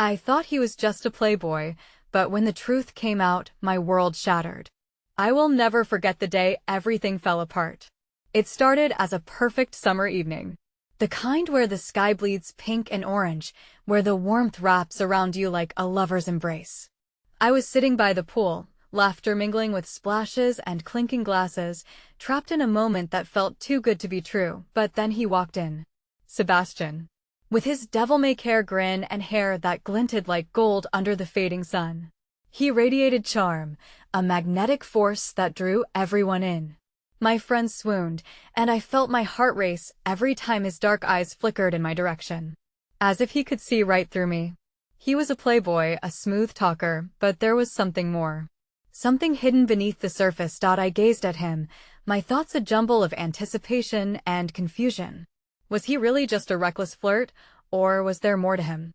I thought he was just a playboy, but when the truth came out, my world shattered. I will never forget the day everything fell apart. It started as a perfect summer evening. The kind where the sky bleeds pink and orange, where the warmth wraps around you like a lover's embrace. I was sitting by the pool, laughter mingling with splashes and clinking glasses, trapped in a moment that felt too good to be true, but then he walked in. Sebastian. With his devil-may-care grin and hair that glinted like gold under the fading sun. He radiated charm, a magnetic force that drew everyone in. My friends swooned, and I felt my heart race every time his dark eyes flickered in my direction. As if he could see right through me. He was a playboy, a smooth talker, but there was something more. Something hidden beneath the surface. I gazed at him, my thoughts a jumble of anticipation and confusion. Was he really just a reckless flirt, or was there more to him?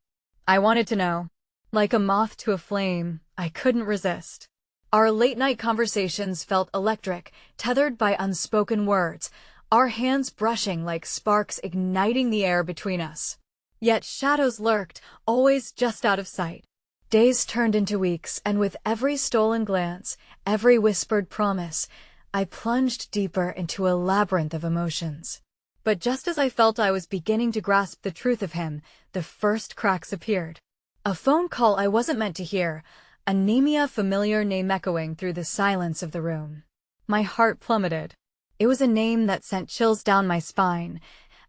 I wanted to know. Like a moth to a flame, I couldn't resist. Our late-night conversations felt electric, tethered by unspoken words, our hands brushing like sparks igniting the air between us. Yet shadows lurked, always just out of sight. Days turned into weeks, and with every stolen glance, every whispered promise, I plunged deeper into a labyrinth of emotions. But just as I felt I was beginning to grasp the truth of him, the first cracks appeared. A phone call I wasn't meant to hear, a familiar name echoing through the silence of the room. My heart plummeted. It was a name that sent chills down my spine,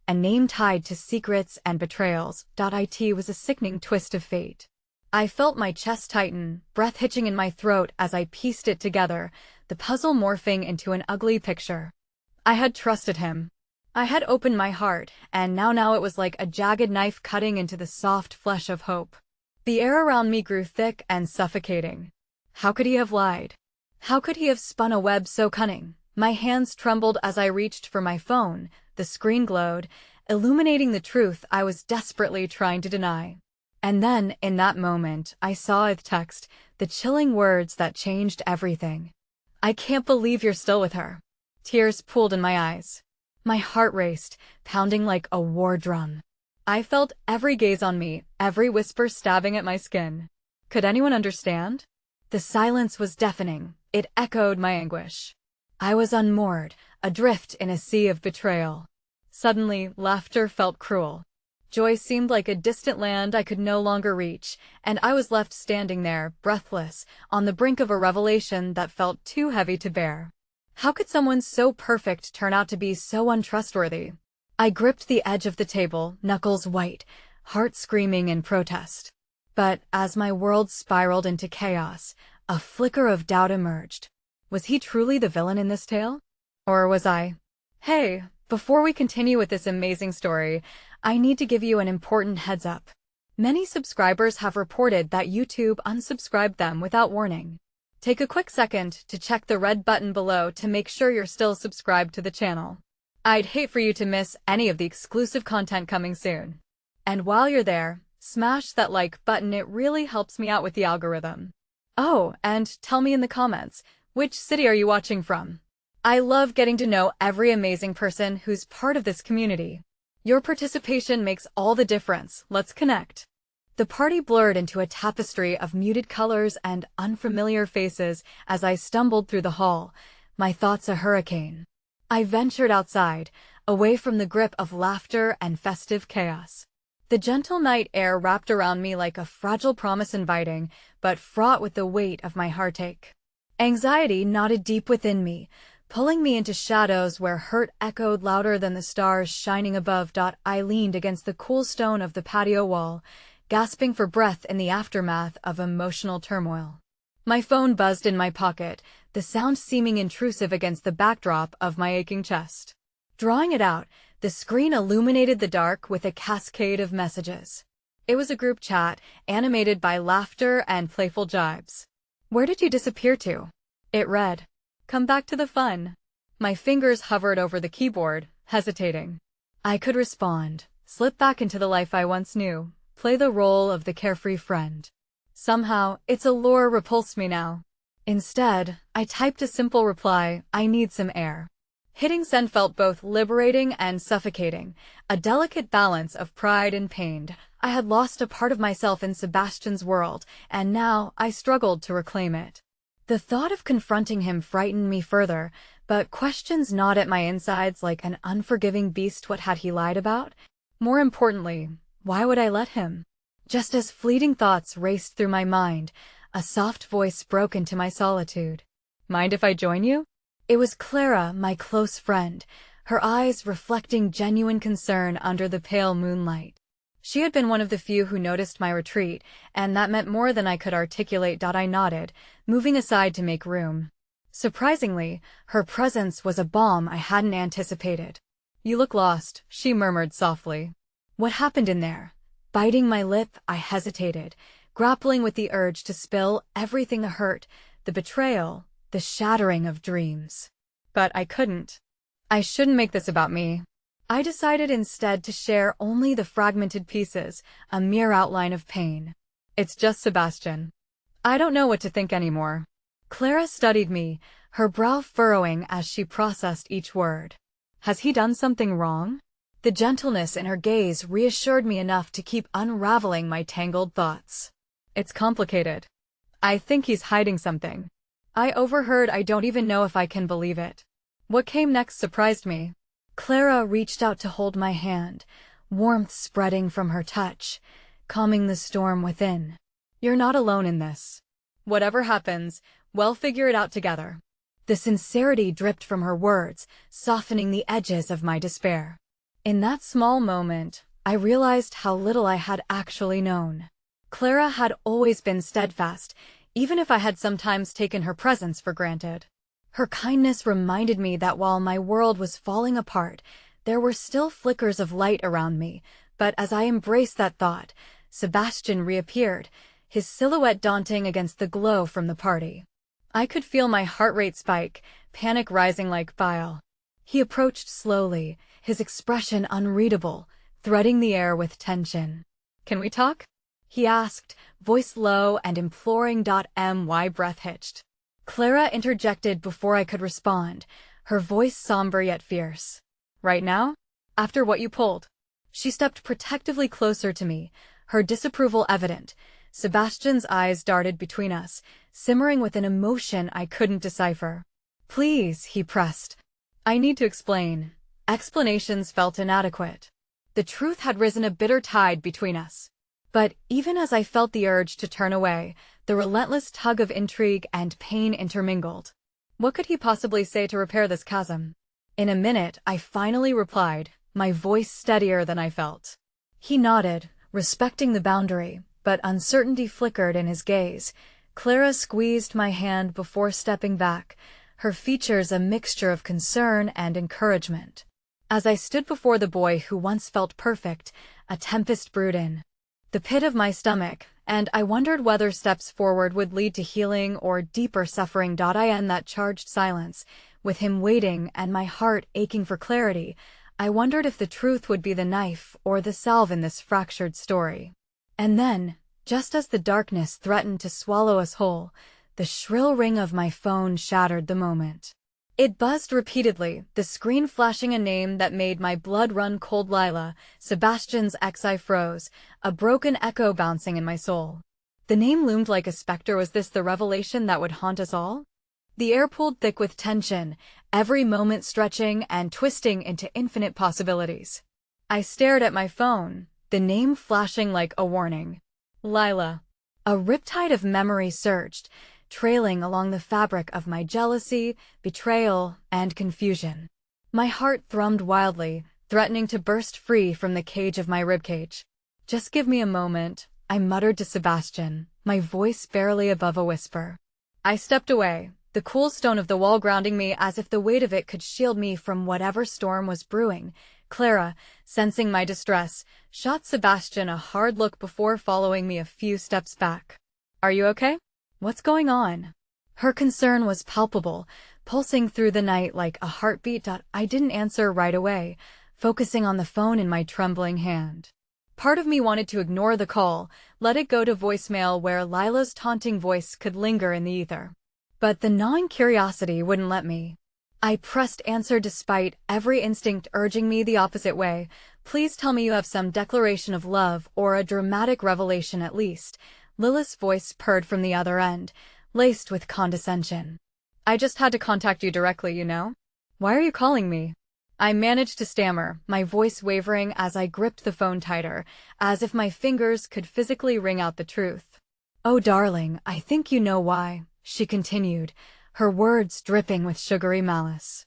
a name tied to secrets and betrayals. It was a sickening twist of fate. I felt my chest tighten, breath hitching in my throat as I pieced it together, the puzzle morphing into an ugly picture. I had trusted him. I had opened my heart, and now it was like a jagged knife cutting into the soft flesh of hope. The air around me grew thick and suffocating. How could he have lied? How could he have spun a web so cunning? My hands trembled as I reached for my phone, the screen glowed, illuminating the truth I was desperately trying to deny. And then, in that moment, I saw a text, the chilling words that changed everything. I can't believe you're still with her. Tears pooled in my eyes. My heart raced, pounding like a war drum. I felt every gaze on me, every whisper stabbing at my skin. Could anyone understand? The silence was deafening. It echoed my anguish. I was unmoored, adrift in a sea of betrayal. Suddenly, laughter felt cruel. Joy seemed like a distant land I could no longer reach, and I was left standing there, breathless, on the brink of a revelation that felt too heavy to bear. How could someone so perfect turn out to be so untrustworthy? I gripped the edge of the table, knuckles white, heart screaming in protest. But as my world spiraled into chaos, a flicker of doubt emerged. Was he truly the villain in this tale? Or was I? Hey, before we continue with this amazing story, I need to give you an important heads up. Many subscribers have reported that YouTube unsubscribed them without warning. Take a quick second to check the red button below to make sure you're still subscribed to the channel. I'd hate for you to miss any of the exclusive content coming soon. And while you're there, smash that like button, it really helps me out with the algorithm. Oh, and tell me in the comments, which city are you watching from? I love getting to know every amazing person who's part of this community. Your participation makes all the difference. Let's connect. The party blurred into a tapestry of muted colors and unfamiliar faces as I stumbled through the hall, my thoughts a hurricane. I ventured outside, away from the grip of laughter and festive chaos. The gentle night air wrapped around me like a fragile promise, inviting, but fraught with the weight of my heartache. Anxiety knotted deep within me, pulling me into shadows where hurt echoed louder than the stars shining above. I leaned against the cool stone of the patio wall, gasping for breath in the aftermath of emotional turmoil. My phone buzzed in my pocket, the sound seeming intrusive against the backdrop of my aching chest. Drawing it out, the screen illuminated the dark with a cascade of messages. It was a group chat, animated by laughter and playful jibes. "Where did you disappear to?" It read. "Come back to the fun." My fingers hovered over the keyboard, hesitating. I could respond, slip back into the life I once knew, play the role of the carefree friend. Somehow, its allure repulsed me now. Instead, I typed a simple reply, "I need some air." Hitting send felt both liberating and suffocating, a delicate balance of pride and pain. I had lost a part of myself in Sebastian's world, and now I struggled to reclaim it. The thought of confronting him frightened me further, but questions gnawed at my insides like an unforgiving beast. What had he lied about? More importantly, why would I let him? Just as fleeting thoughts raced through my mind, a soft voice broke into my solitude. Mind if I join you? It was Clara, my close friend, her eyes reflecting genuine concern under the pale moonlight. She had been one of the few who noticed my retreat, and that meant more than I could articulate. I nodded, moving aside to make room. Surprisingly, her presence was a balm I hadn't anticipated. You look lost, she murmured softly. What happened in there? Biting my lip, I hesitated, grappling with the urge to spill everything: the hurt, the betrayal, the shattering of dreams. But I couldn't. I shouldn't make this about me. I decided instead to share only the fragmented pieces, a mere outline of pain. It's just Sebastian. I don't know what to think anymore. Clara studied me, her brow furrowing as she processed each word. Has he done something wrong? The gentleness in her gaze reassured me enough to keep unraveling my tangled thoughts. It's complicated. I think he's hiding something. I overheard. I don't even know if I can believe it. What came next surprised me. Clara reached out to hold my hand, warmth spreading from her touch, calming the storm within. You're not alone in this. Whatever happens, we'll figure it out together. The sincerity dripped from her words, softening the edges of my despair. In that small moment, I realized how little I had actually known. Clara had always been steadfast, even if I had sometimes taken her presence for granted. Her kindness reminded me that while my world was falling apart, there were still flickers of light around me. But as I embraced that thought, Sebastian reappeared, his silhouette daunting against the glow from the party. I could feel my heart rate spike, panic rising like bile. He approached slowly, his expression unreadable, threading the air with tension. Can we talk? He asked, voice low and imploring. My breath hitched. Clara interjected before I could respond, her voice somber yet fierce. Right now? After what you pulled? She stepped protectively closer to me, her disapproval evident. Sebastian's eyes darted between us, simmering with an emotion I couldn't decipher. Please, he pressed. I need to explain. Explanations felt inadequate. The truth had risen a bitter tide between us. But even as I felt the urge to turn away, the relentless tug of intrigue and pain intermingled. What could he possibly say to repair this chasm? In a minute, I finally replied, my voice steadier than I felt. He nodded, respecting the boundary, but uncertainty flickered in his gaze. Clara squeezed my hand before stepping back, her features a mixture of concern and encouragement. As I stood before the boy who once felt perfect, a tempest brewed in the pit of my stomach, and I wondered whether steps forward would lead to healing or deeper suffering. In that charged silence, with him waiting and my heart aching for clarity, I wondered if the truth would be the knife or the salve in this fractured story. And then, just as the darkness threatened to swallow us whole, the shrill ring of my phone shattered the moment. It buzzed repeatedly, the screen flashing a name that made my blood run cold. Lila, Sebastian's ex. I froze, a broken echo bouncing in my soul. The name loomed like a specter. Was this the revelation that would haunt us all? The air pulled thick with tension, every moment stretching and twisting into infinite possibilities. I stared at my phone, the name flashing like a warning. Lila. A riptide of memory surged, trailing along the fabric of my jealousy, betrayal, and confusion. My heart thrummed wildly, threatening to burst free from the cage of my ribcage. Just give me a moment, I muttered to Sebastian, my voice barely above a whisper. I stepped away, the cool stone of the wall grounding me as if the weight of it could shield me from whatever storm was brewing. Clara, sensing my distress, shot Sebastian a hard look before following me a few steps back. Are you okay? What's going on? Her concern was palpable, pulsing through the night like a heartbeat. I didn't answer right away, focusing on the phone in my trembling hand. Part of me wanted to ignore the call, let it go to voicemail where Lila's taunting voice could linger in the ether. But the gnawing curiosity wouldn't let me. I pressed answer despite every instinct urging me the opposite way. Please tell me you have some declaration of love or a dramatic revelation at least. Lilith's voice purred from the other end, laced with condescension. I just had to contact you directly, you know? Why are you calling me? I managed to stammer, my voice wavering as I gripped the phone tighter, as if my fingers could physically wring out the truth. Oh, darling, I think you know why, she continued, her words dripping with sugary malice.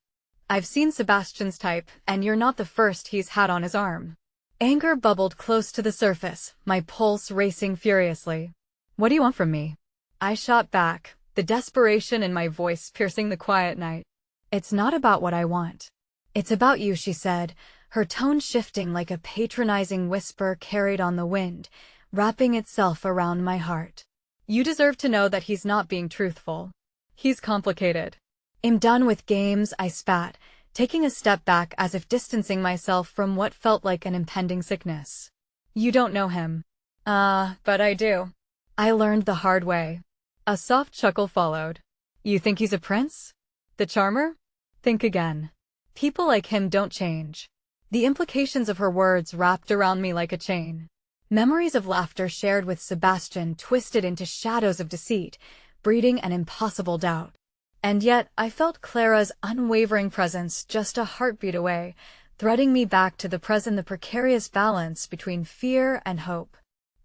I've seen Sebastian's type, and you're not the first he's had on his arm. Anger bubbled close to the surface, my pulse racing furiously. What do you want from me? I shot back, the desperation in my voice piercing the quiet night. It's not about what I want. It's about you, she said, her tone shifting like a patronizing whisper carried on the wind, wrapping itself around my heart. You deserve to know that he's not being truthful. He's complicated. I'm done with games, I spat, taking a step back as if distancing myself from what felt like an impending sickness. You don't know him. But I do. I learned the hard way. A soft chuckle followed. You think he's a prince? The charmer? Think again. People like him don't change. The implications of her words wrapped around me like a chain. Memories of laughter shared with Sebastian twisted into shadows of deceit, breeding an impossible doubt. And yet, I felt Clara's unwavering presence just a heartbeat away, threading me back to the present, the precarious balance between fear and hope.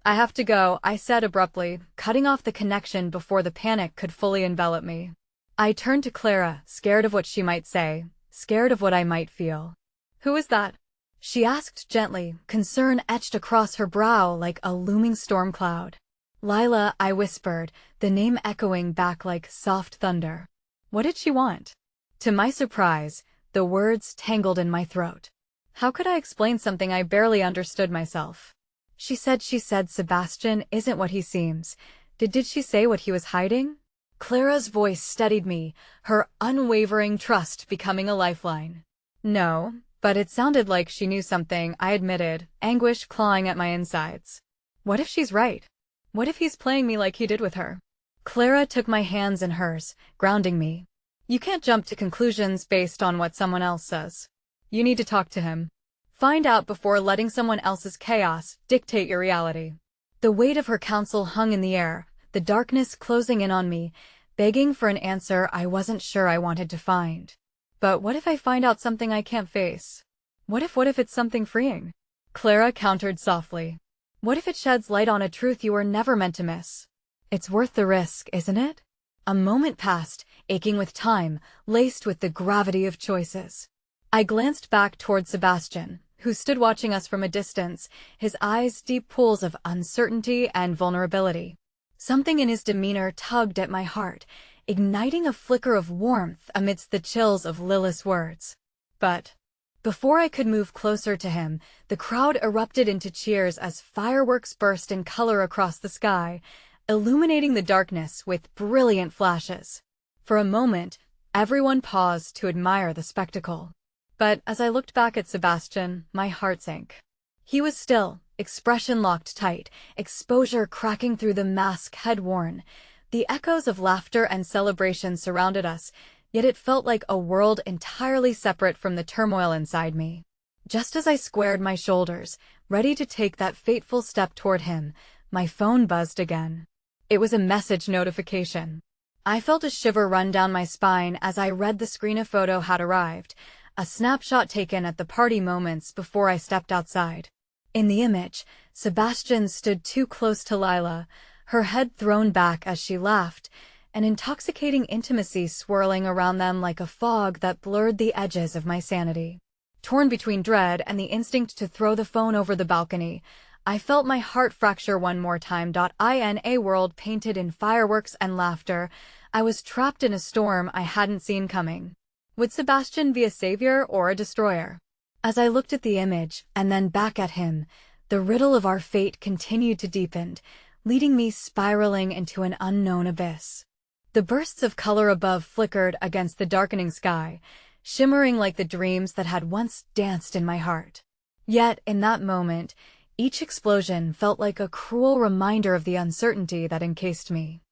I have to go, I said abruptly, cutting off the connection before the panic could fully envelop me. I turned to Clara, scared of what she might say, scared of what I might feel. Who is that? She asked gently, concern etched across her brow like a looming storm cloud. Lila, I whispered, the name echoing back like soft thunder. What did she want? To my surprise, the words tangled in my throat. How could I explain something I barely understood myself? She said Sebastian isn't what he seems. Did she say what he was hiding? Clara's voice steadied me, her unwavering trust becoming a lifeline. No, but it sounded like she knew something, I admitted, anguish clawing at my insides. What if she's right? What if he's playing me like he did with her? Clara took my hands in hers, grounding me. You can't jump to conclusions based on what someone else says. You need to talk to him. Find out before letting someone else's chaos dictate your reality. The weight of her counsel hung in the air, the darkness closing in on me, begging for an answer I wasn't sure I wanted to find. But what if I find out something I can't face? What if it's something freeing? Clara countered softly. What if it sheds light on a truth you were never meant to miss? It's worth the risk, isn't it? A moment passed, aching with time, laced with the gravity of choices. I glanced back toward Sebastian, who stood watching us from a distance, his eyes deep pools of uncertainty and vulnerability. Something in his demeanor tugged at my heart, igniting a flicker of warmth amidst the chills of Lilith's words. But before I could move closer to him, the crowd erupted into cheers as fireworks burst in color across the sky, illuminating the darkness with brilliant flashes. For a moment, everyone paused to admire the spectacle. But as I looked back at Sebastian, my heart sank. He was still, expression locked tight, exposure cracking through the mask head worn. The echoes of laughter and celebration surrounded us, yet it felt like a world entirely separate from the turmoil inside me. Just as I squared my shoulders, ready to take that fateful step toward him, my phone buzzed again. It was a message notification. I felt a shiver run down my spine as I read the screen. A photo had arrived, a snapshot taken at the party moments before I stepped outside. In the image, Sebastian stood too close to Lila, her head thrown back as she laughed, an intoxicating intimacy swirling around them like a fog that blurred the edges of my sanity. Torn between dread and the instinct to throw the phone over the balcony, I felt my heart fracture one more time. In a world painted in fireworks and laughter, I was trapped in a storm I hadn't seen coming. Would Sebastian be a savior or a destroyer? As I looked at the image and then back at him, the riddle of our fate continued to deepen, leading me spiraling into an unknown abyss. The bursts of color above flickered against the darkening sky, shimmering like the dreams that had once danced in my heart. Yet, in that moment, each explosion felt like a cruel reminder of the uncertainty that encased me.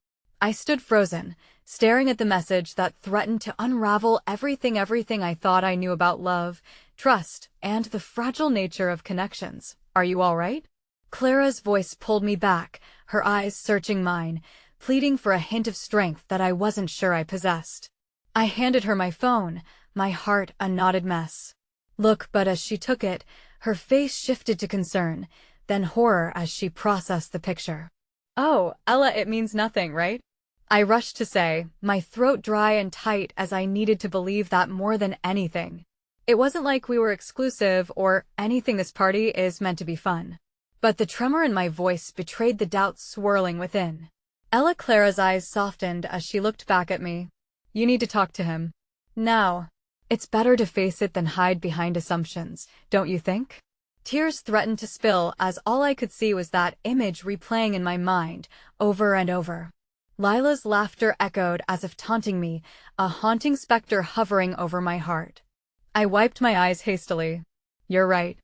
I stood frozen, staring at the message that threatened to unravel everything I thought I knew about love, trust, and the fragile nature of connections. Are you all right? Clara's voice pulled me back, her eyes searching mine, pleading for a hint of strength that I wasn't sure I possessed. I handed her my phone, my heart a knotted mess. Look, but as she took it, her face shifted to concern, then horror as she processed the picture. Oh, Ella, it means nothing, right? I rushed to say, my throat dry and tight as I needed to believe that more than anything. It wasn't like we were exclusive or anything. This party is meant to be fun. But the tremor in my voice betrayed the doubt swirling within. Clara's eyes softened as she looked back at me. You need to talk to him. Now. It's better to face it than hide behind assumptions, don't you think? Tears threatened to spill as all I could see was that image replaying in my mind, over and over. Lila's laughter echoed as if taunting me, a haunting specter hovering over my heart. I wiped my eyes hastily. You're right.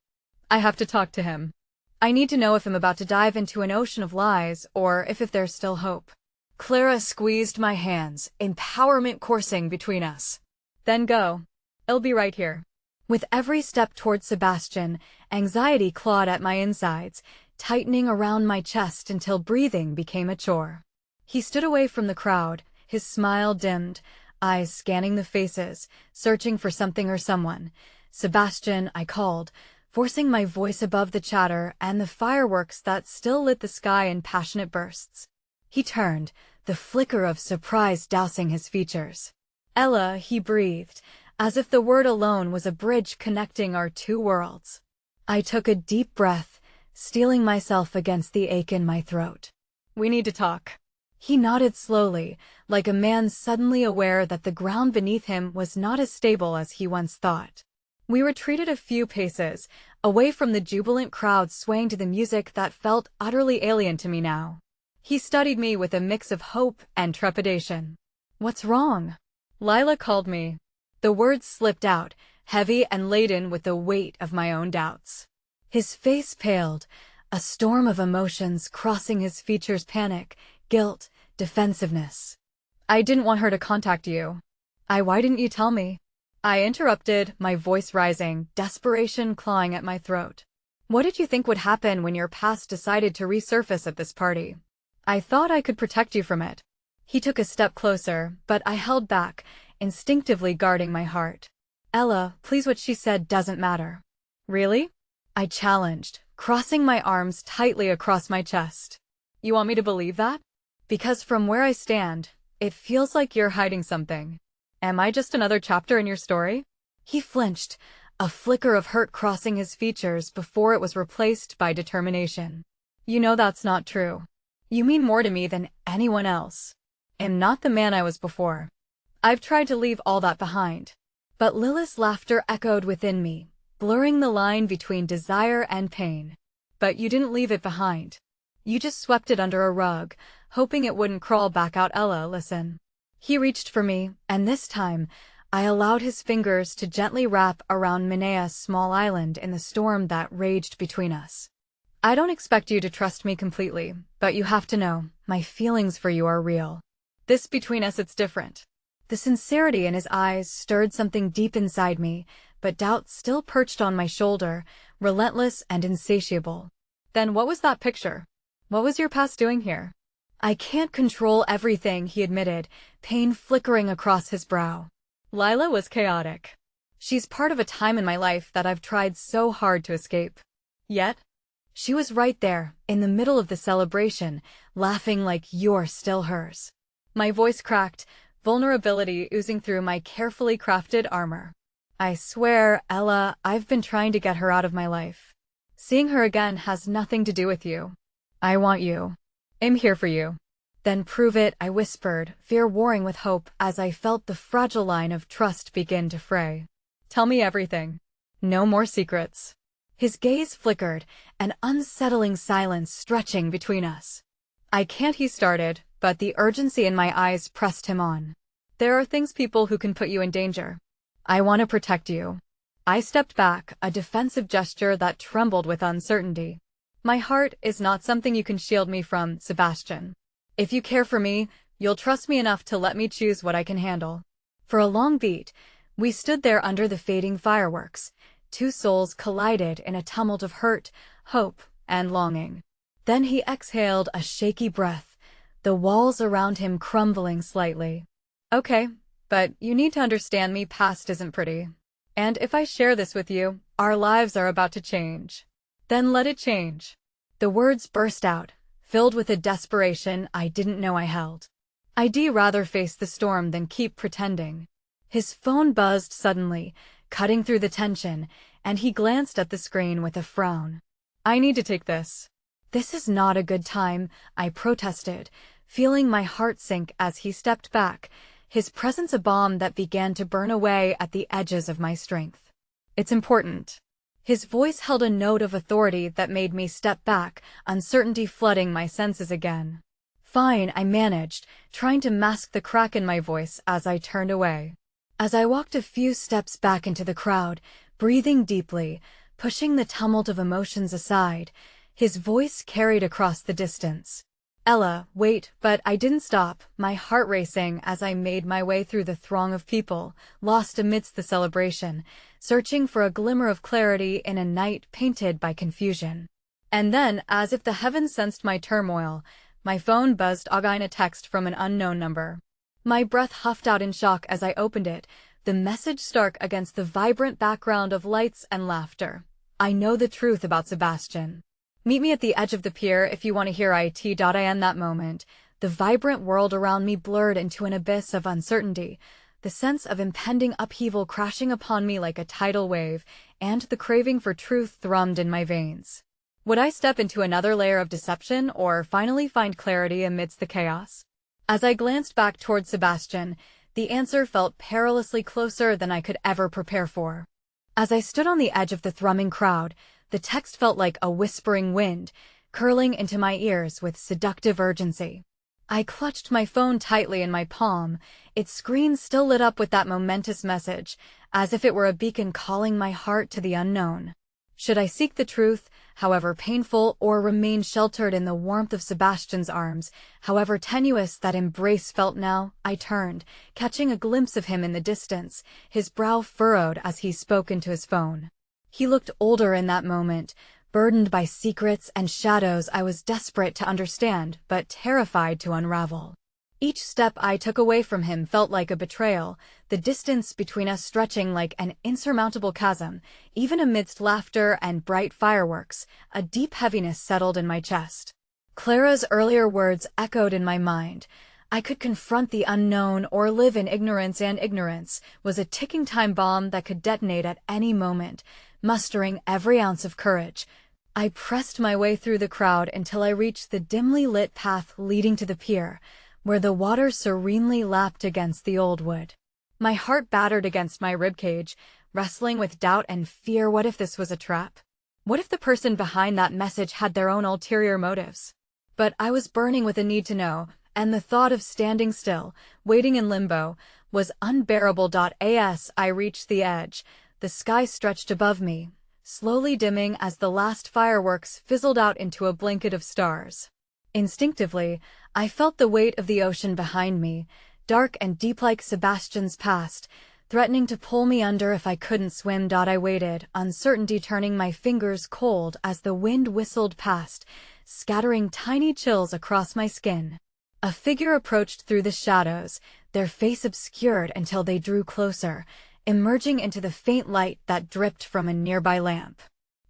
I have to talk to him. I need to know if I'm about to dive into an ocean of lies or if there's still hope. Clara squeezed my hands, empowerment coursing between us. Then go. I'll be right here. With every step towards Sebastian, anxiety clawed at my insides, tightening around my chest until breathing became a chore. He stood away from the crowd, his smile dimmed, eyes scanning the faces, searching for something or someone. Sebastian, I called, forcing my voice above the chatter and the fireworks that still lit the sky in passionate bursts. He turned, the flicker of surprise dousing his features. Ella, he breathed, as if the word alone was a bridge connecting our two worlds. I took a deep breath, steeling myself against the ache in my throat. We need to talk. He nodded slowly, like a man suddenly aware that the ground beneath him was not as stable as he once thought. We retreated a few paces, away from the jubilant crowd swaying to the music that felt utterly alien to me now. He studied me with a mix of hope and trepidation. What's wrong? Lila called me. The words slipped out, heavy and laden with the weight of my own doubts. His face paled, a storm of emotions crossing his features: panic, guilt, defensiveness. I didn't want her to contact you. Why didn't you tell me? I interrupted, my voice rising, desperation clawing at my throat. What did you think would happen when your past decided to resurface at this party? I thought I could protect you from it. He took a step closer, but I held back, instinctively guarding my heart. Ella, please, what she said doesn't matter. Really? I challenged, crossing my arms tightly across my chest. You want me to believe that? Because from where I stand, it feels like you're hiding something. Am I just another chapter in your story? He flinched, a flicker of hurt crossing his features before it was replaced by determination. You know that's not true. You mean more to me than anyone else. I'm not the man I was before. I've tried to leave all that behind. But Lilith's laughter echoed within me, blurring the line between desire and pain. But you didn't leave it behind. You just swept it under a rug, hoping it wouldn't crawl back out. Ella, listen. He reached for me, and this time, I allowed his fingers to gently wrap around Minea's small island in the storm that raged between us. I don't expect you to trust me completely, but you have to know, my feelings for you are real. This between us, it's different. The sincerity in his eyes stirred something deep inside me, but doubt still perched on my shoulder, relentless and insatiable. Then what was that picture? What was your past doing here? I can't control everything, he admitted, pain flickering across his brow. Lila was chaotic. She's part of a time in my life that I've tried so hard to escape. Yet, she was right there, in the middle of the celebration, laughing like you're still hers. My voice cracked, vulnerability oozing through my carefully crafted armor. I swear, Ella, I've been trying to get her out of my life. Seeing her again has nothing to do with you. I want you. I'm here for you. Then prove it, I whispered, fear warring with hope as I felt the fragile line of trust begin to fray. Tell me everything. No more secrets. His gaze flickered, an unsettling silence stretching between us. I can't, he started, but the urgency in my eyes pressed him on. There are things, people who can put you in danger. I want to protect you. I stepped back, a defensive gesture that trembled with uncertainty. My heart is not something you can shield me from, Sebastian. If you care for me, You'll trust me enough to let me choose what I can handle. For a long beat, we stood there under the fading fireworks. Two souls collided in a tumult of hurt, hope, and longing. Then he exhaled a shaky breath, the walls around him crumbling slightly. Okay, but you need to understand me, past isn't pretty. And if I share this with you, our lives are about to change. Then let it change. The words burst out, filled with a desperation I didn't know I held. I'd rather face the storm than keep pretending. His phone buzzed suddenly, cutting through the tension, and he glanced at the screen with a frown. I need to take this. This is not a good time, I protested, feeling my heart sink as he stepped back, his presence a bomb that began to burn away at the edges of my strength. It's important. His voice held a note of authority that made me step back, uncertainty flooding my senses again. Fine, I managed, trying to mask the crack in my voice as I turned away. As I walked a few steps back into the crowd, breathing deeply, pushing the tumult of emotions aside, his voice carried across the distance. Ella, wait, but I didn't stop, my heart racing as I made my way through the throng of people, lost amidst the celebration, searching for a glimmer of clarity in a night painted by confusion. And then, as if the heavens sensed my turmoil, my phone buzzed again, a text from an unknown number. My breath huffed out in shock as I opened it, the message stark against the vibrant background of lights and laughter. I know the truth about Sebastian. Meet me at the edge of the pier if you want to hear it. In that moment, the vibrant world around me blurred into an abyss of uncertainty, the sense of impending upheaval crashing upon me like a tidal wave, and the craving for truth thrummed in my veins. Would I step into another layer of deception or finally find clarity amidst the chaos? As I glanced back toward Sebastian, the answer felt perilously closer than I could ever prepare for. As I stood on the edge of the thrumming crowd, the text felt like a whispering wind, curling into my ears with seductive urgency. I clutched my phone tightly in my palm, its screen still lit up with that momentous message, as if it were a beacon calling my heart to the unknown. Should I seek the truth, however painful, or remain sheltered in the warmth of Sebastian's arms, however tenuous that embrace felt now? I turned, catching a glimpse of him in the distance, his brow furrowed as he spoke into his phone. He looked older in that moment, burdened by secrets and shadows I was desperate to understand, but terrified to unravel. Each step I took away from him felt like a betrayal, the distance between us stretching like an insurmountable chasm. Even amidst laughter and bright fireworks, a deep heaviness settled in my chest. Clara's earlier words echoed in my mind. I could confront the unknown or live in ignorance, and ignorance was a ticking time bomb that could detonate at any moment. Mustering every ounce of courage, I pressed my way through the crowd until I reached the dimly lit path leading to the pier, where the water serenely lapped against the old wood. My heart battered against my ribcage, wrestling with doubt and fear. What if this was a trap? What if the person behind that message had their own ulterior motives? But I was burning with a need to know, and the thought of standing still, waiting in limbo, was unbearable. As I reached the edge, the sky stretched above me, slowly dimming as the last fireworks fizzled out into a blanket of stars. Instinctively, I felt the weight of the ocean behind me, dark and deep like Sebastian's past, threatening to pull me under if I couldn't swim. I waited, uncertainty turning my fingers cold as the wind whistled past, scattering tiny chills across my skin. A figure approached through the shadows, their face obscured until they drew closer, emerging into the faint light that dripped from a nearby lamp.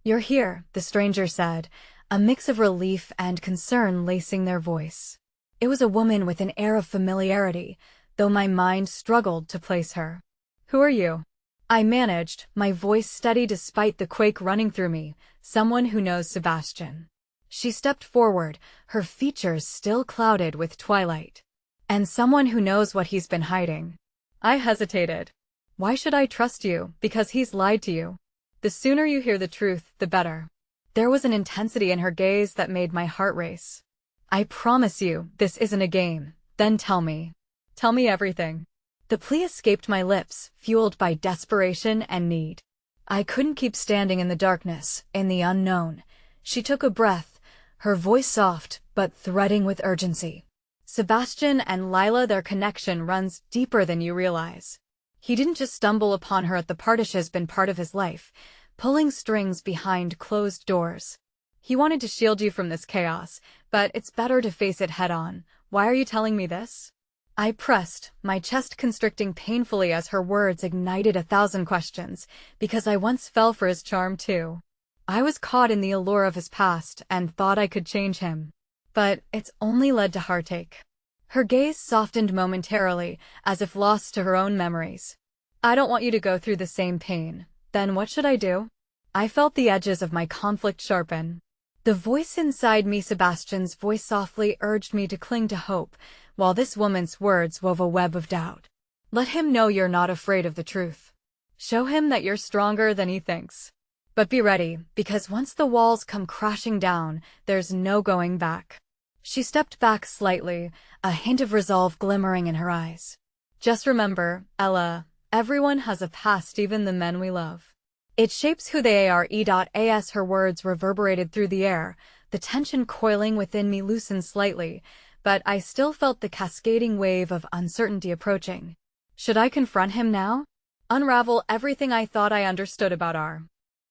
"You're here," the stranger said, a mix of relief and concern lacing their voice. It was a woman with an air of familiarity, though my mind struggled to place her. "Who are you?" I managed, my voice steady despite the quake running through me. "Someone who knows Sebastian." She stepped forward, her features still clouded with twilight. "And someone who knows what he's been hiding." I hesitated. "Why should I trust you? Because he's lied to you. The sooner you hear the truth, the better." There was an intensity in her gaze that made my heart race. "I promise you, this isn't a game." "Then tell me. Tell me everything." The plea escaped my lips, fueled by desperation and need. I couldn't keep standing in the darkness, in the unknown. She took a breath, her voice soft, but threading with urgency. Sebastian and Lila, their connection runs deeper than you realize. He didn't just stumble upon her at the party, she's been part of his life, pulling strings behind closed doors. He wanted to shield you from this chaos, but it's better to face it head-on. Why are you telling me this? I pressed, my chest constricting painfully as her words ignited 1,000 questions, because I once fell for his charm too. I was caught in the allure of his past and thought I could change him. But it's only led to heartache. Her gaze softened momentarily, as if lost to her own memories. I don't want you to go through the same pain. Then what should I do? I felt the edges of my conflict sharpen. The voice inside me, Sebastian's voice, softly urged me to cling to hope, while this woman's words wove a web of doubt. Let him know you're not afraid of the truth. Show him that you're stronger than he thinks. But be ready, because once the walls come crashing down, there's no going back. She stepped back slightly, a hint of resolve glimmering in her eyes. Just remember, Ella, everyone has a past, even the men we love. It shapes who they are. As her words reverberated through the air, the tension coiling within me loosened slightly, but I still felt the cascading wave of uncertainty approaching. Should I confront him now? Unravel everything I thought I understood about our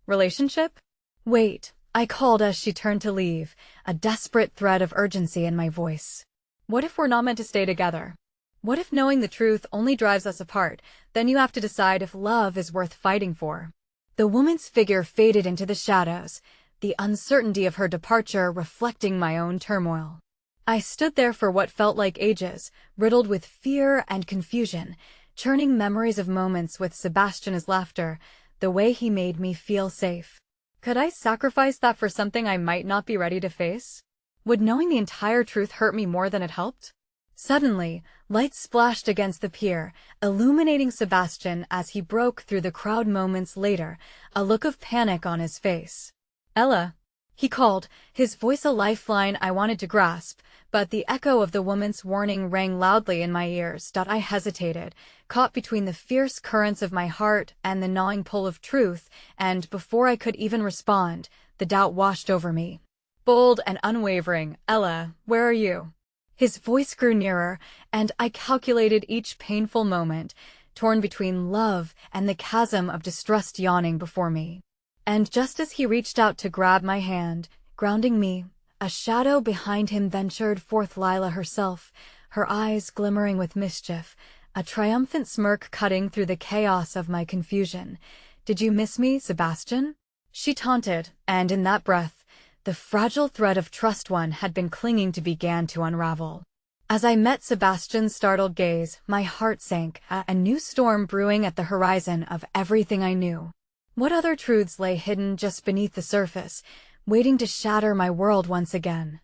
relationship? Wait, I called as she turned to leave, a desperate thread of urgency in my voice. What if we're not meant to stay together? What if knowing the truth only drives us apart? Then you have to decide if love is worth fighting for. The woman's figure faded into the shadows, the uncertainty of her departure reflecting my own turmoil. I stood there for what felt like ages, riddled with fear and confusion, churning memories of moments with Sebastian's laughter, the way he made me feel safe. Could I sacrifice that for something I might not be ready to face? Would knowing the entire truth hurt me more than it helped? Suddenly, lights splashed against the pier, illuminating Sebastian as he broke through the crowd moments later, a look of panic on his face. Ella, he called, his voice a lifeline I wanted to grasp, but the echo of the woman's warning rang loudly in my ears. I hesitated, caught between the fierce currents of my heart and the gnawing pull of truth, and before I could even respond, the doubt washed over me. Bold and unwavering, Ella, where are you? His voice grew nearer, and I calculated each painful moment, torn between love and the chasm of distrust yawning before me. And just as he reached out to grab my hand, grounding me, a shadow behind him ventured forth. Lila herself, her eyes glimmering with mischief, a triumphant smirk cutting through the chaos of my confusion. Did you miss me, Sebastian? She taunted, and in that breath, the fragile thread of trust one had been clinging to began to unravel. As I met Sebastian's startled gaze, my heart sank, a new storm brewing at the horizon of everything I knew. What other truths lay hidden just beneath the surface, waiting to shatter my world once again?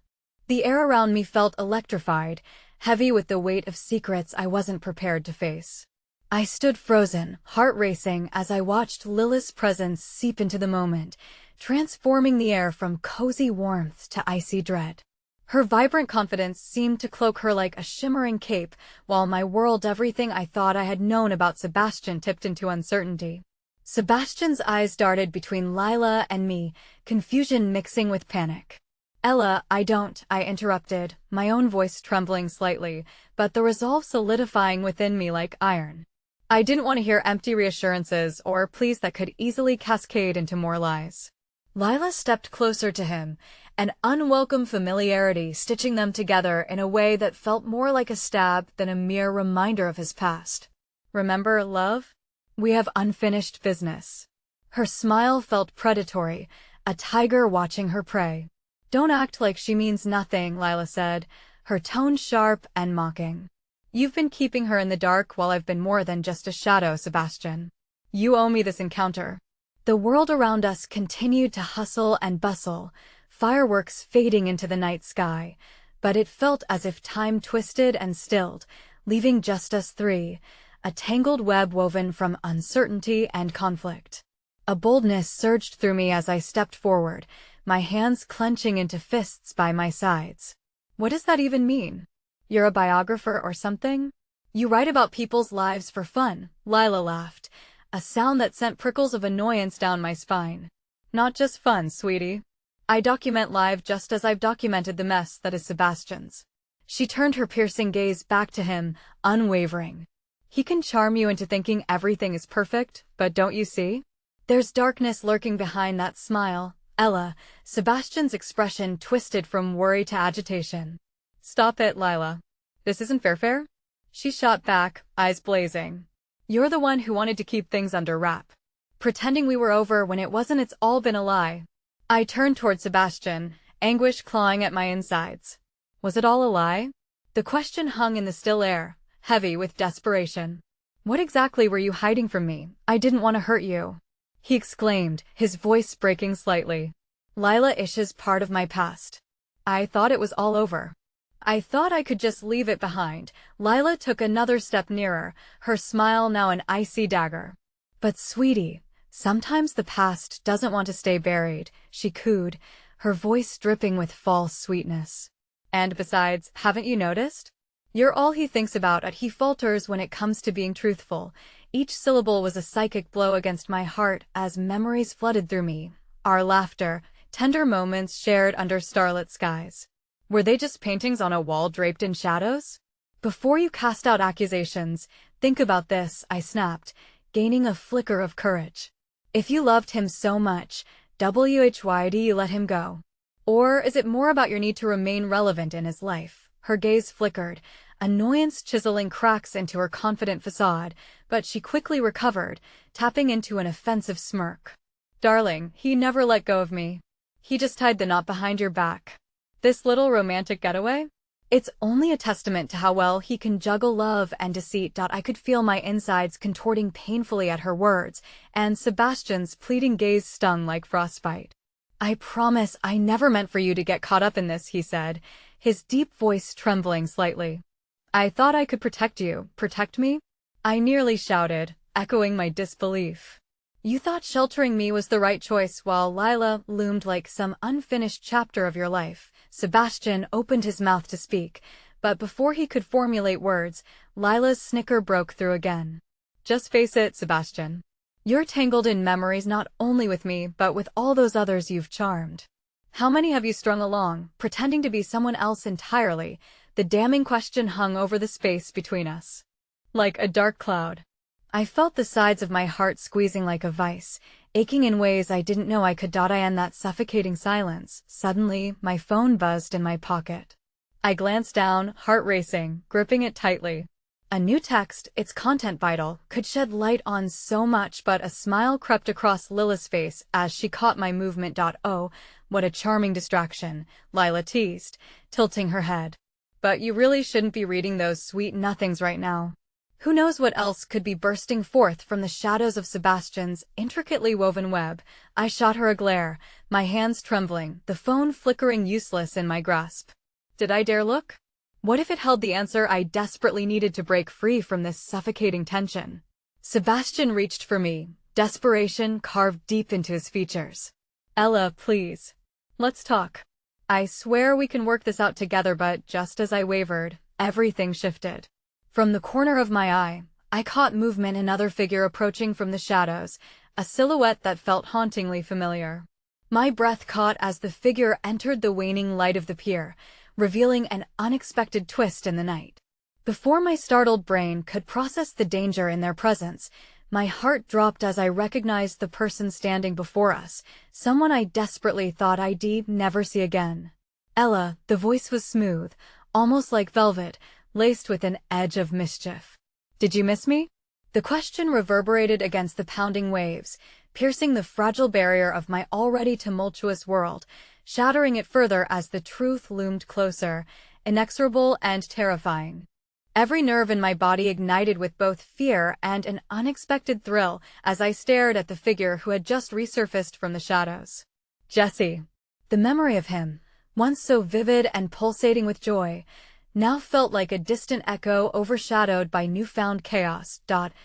The air around me felt electrified, heavy with the weight of secrets I wasn't prepared to face. I stood frozen, heart racing as I watched Lila's presence seep into the moment, transforming the air from cozy warmth to icy dread. Her vibrant confidence seemed to cloak her like a shimmering cape, while my world, everything I thought I had known about Sebastian, tipped into uncertainty. Sebastian's eyes darted between Lila and me, confusion mixing with panic. Ella, I interrupted, my own voice trembling slightly, but the resolve solidifying within me like iron. I didn't want to hear empty reassurances or pleas that could easily cascade into more lies. Lila stepped closer to him, an unwelcome familiarity stitching them together in a way that felt more like a stab than a mere reminder of his past. Remember, love? We have unfinished business. Her smile felt predatory, a tiger watching her prey. Don't act like she means nothing, Lila said, her tone sharp and mocking. You've been keeping her in the dark while I've been more than just a shadow, Sebastian. You owe me this encounter. The world around us continued to hustle and bustle, fireworks fading into the night sky, but it felt as if time twisted and stilled, leaving just us three, a tangled web woven from uncertainty and conflict. A boldness surged through me as I stepped forward, my hands clenching into fists by my sides. What does that even mean? You're a biographer or something? You write about people's lives for fun, Lila laughed, a sound that sent prickles of annoyance down my spine. Not just fun, sweetie. I document live just as I've documented the mess that is Sebastian's. She turned her piercing gaze back to him, unwavering. He can charm you into thinking everything is perfect, but don't you see? There's darkness lurking behind that smile, Ella. Sebastian's expression twisted from worry to agitation. Stop it, Lila. This isn't fair. She shot back, eyes blazing. You're the one who wanted to keep things under wrap. Pretending we were over when it wasn't. It's all been a lie. I turned toward Sebastian, anguish clawing at my insides. Was it all a lie? The question hung in the still air, heavy with desperation. What exactly were you hiding from me? I didn't want to hurt you, he exclaimed, his voice breaking slightly. Lila Ish's part of my past. I thought it was all over. I thought I could just leave it behind. Lila took another step nearer, her smile now an icy dagger. But sweetie, sometimes the past doesn't want to stay buried, she cooed, her voice dripping with false sweetness. And besides, haven't you noticed? You're all he thinks about. He falters when it comes to being truthful. Each syllable was a psychic blow against my heart as memories flooded through me. Our laughter, tender moments shared under starlit skies. Were they just paintings on a wall draped in shadows? Before you cast out accusations, think about this, I snapped, gaining a flicker of courage. If you loved him so much, why do you let him go? Or is it more about your need to remain relevant in his life? Her gaze flickered, annoyance chiseling cracks into her confident facade, but she quickly recovered, tapping into an offensive smirk. Darling, he never let go of me. He just tied the knot behind your back. This little romantic getaway? It's only a testament to how well he can juggle love and deceit. I could feel my insides contorting painfully at her words, and Sebastian's pleading gaze stung like frostbite. I promise I never meant for you to get caught up in this, he said, his deep voice trembling slightly. I thought I could protect you. Protect me? I nearly shouted, echoing my disbelief. You thought sheltering me was the right choice while Lila loomed like some unfinished chapter of your life. Sebastian opened his mouth to speak, but before he could formulate words, Lila's snicker broke through again. Just face it, Sebastian. You're tangled in memories not only with me, but with all those others you've charmed. How many have you strung along, pretending to be someone else entirely? The damning question hung over the space between us. Like a dark cloud. I felt the sides of my heart squeezing like a vice, aching in ways I didn't know I could. I in that suffocating silence. Suddenly, my phone buzzed in my pocket. I glanced down, heart racing, gripping it tightly. A new text, its content vital, could shed light on so much, but a smile crept across Lila's face as she caught my movement. Oh, what a charming distraction, Lila teased, tilting her head. But you really shouldn't be reading those sweet nothings right now. Who knows what else could be bursting forth from the shadows of Sebastian's intricately woven web. I shot her a glare, my hands trembling, the phone flickering useless in my grasp. Did I dare look? What if it held the answer I desperately needed to break free from this suffocating tension? Sebastian reached for me, desperation carved deep into his features. Ella, please. Let's talk. I swear we can work this out together. But just as I wavered, everything shifted. From the corner of my eye, I caught movement, another figure approaching from the shadows, a silhouette that felt hauntingly familiar. My breath caught as the figure entered the waning light of the pier, revealing an unexpected twist in the night. Before my startled brain could process the danger in their presence, my heart dropped as I recognized the person standing before us, someone I desperately thought I'd never see again. Ella, the voice was smooth, almost like velvet, laced with an edge of mischief. Did you miss me? The question reverberated against the pounding waves, piercing the fragile barrier of my already tumultuous world, shattering it further as the truth loomed closer, inexorable and terrifying. Every nerve in my body ignited with both fear and an unexpected thrill as I stared at the figure who had just resurfaced from the shadows. Jesse. The memory of him, once so vivid and pulsating with joy, now felt like a distant echo overshadowed by newfound chaos.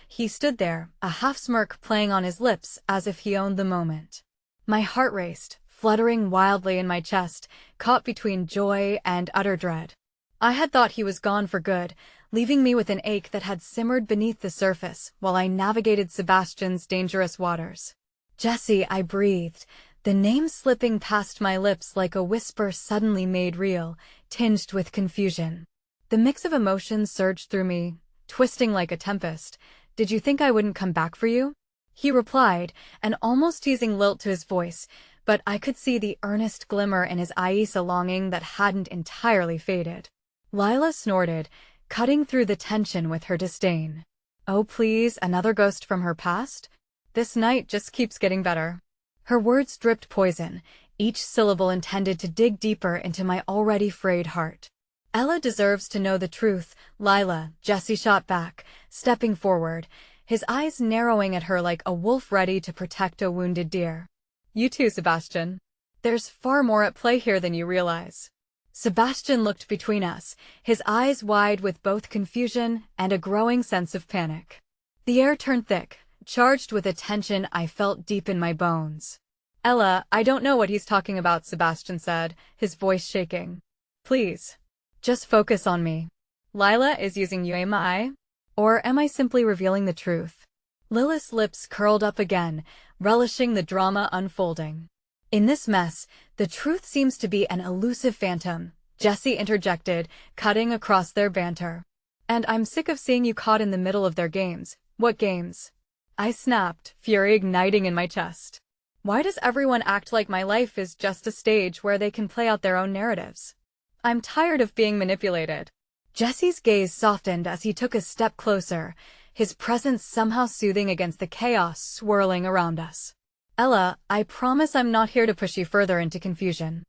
He stood there, a half-smirk playing on his lips as if he owned the moment. My heart raced, fluttering wildly in my chest, caught between joy and utter dread. I had thought he was gone for good, leaving me with an ache that had simmered beneath the surface while I navigated Sebastian's dangerous waters. Jesse, I breathed, the name slipping past my lips like a whisper suddenly made real, tinged with confusion. The mix of emotions surged through me, twisting like a tempest. "Did you think I wouldn't come back for you?" He replied, an almost teasing lilt to his voice, but I could see the earnest glimmer in his eyes, a longing that hadn't entirely faded. Lila snorted, cutting through the tension with her disdain. "Oh please, another ghost from her past? This night just keeps getting better." Her words dripped poison, each syllable intended to dig deeper into my already frayed heart. "Ella deserves to know the truth, Lila," Jesse shot back, stepping forward, his eyes narrowing at her like a wolf ready to protect a wounded deer. "You too, Sebastian. There's far more at play here than you realize." Sebastian looked between us, his eyes wide with both confusion and a growing sense of panic. The air turned thick, charged with a tension I felt deep in my bones. "Ella, I don't know what he's talking about," Sebastian said, his voice shaking. "Please, just focus on me. Lila is using you, am I? Or am I simply revealing the truth?" Lilith's lips curled up again, relishing the drama unfolding. "In this mess, the truth seems to be an elusive phantom," Jesse interjected, cutting across their banter. "And I'm sick of seeing you caught in the middle of their games." "What games?" I snapped, fury igniting in my chest. Why does everyone act like my life is just a stage where they can play out their own narratives? I'm tired of being manipulated. Jesse's gaze softened as he took a step closer, his presence somehow soothing against the chaos swirling around us. "Ella, I promise I'm not here to push you further into confusion.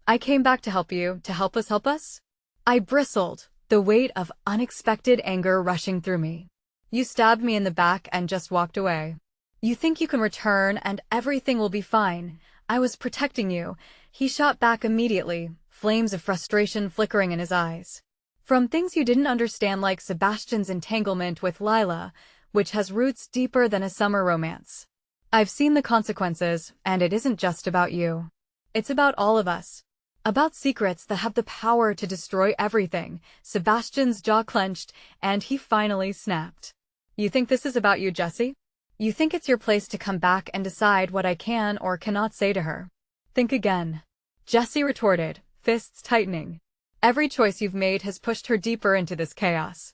I came back to help you, to help us. I bristled, the weight of unexpected anger rushing through me. "You stabbed me in the back and just walked away. You think you can return and everything will be fine. I was protecting you." He shot back immediately, flames of frustration flickering in his eyes. "From things you didn't understand, like Sebastian's entanglement with Lila, which has roots deeper than a summer romance. I've seen the consequences, and it isn't just about you. It's about all of us. About secrets that have the power to destroy everything." Sebastian's jaw clenched, and he finally snapped. "You think this is about you, Jesse? You think it's your place to come back and decide what I can or cannot say to her? Think again." Jesse retorted, fists tightening. "Every choice you've made has pushed her deeper into this chaos.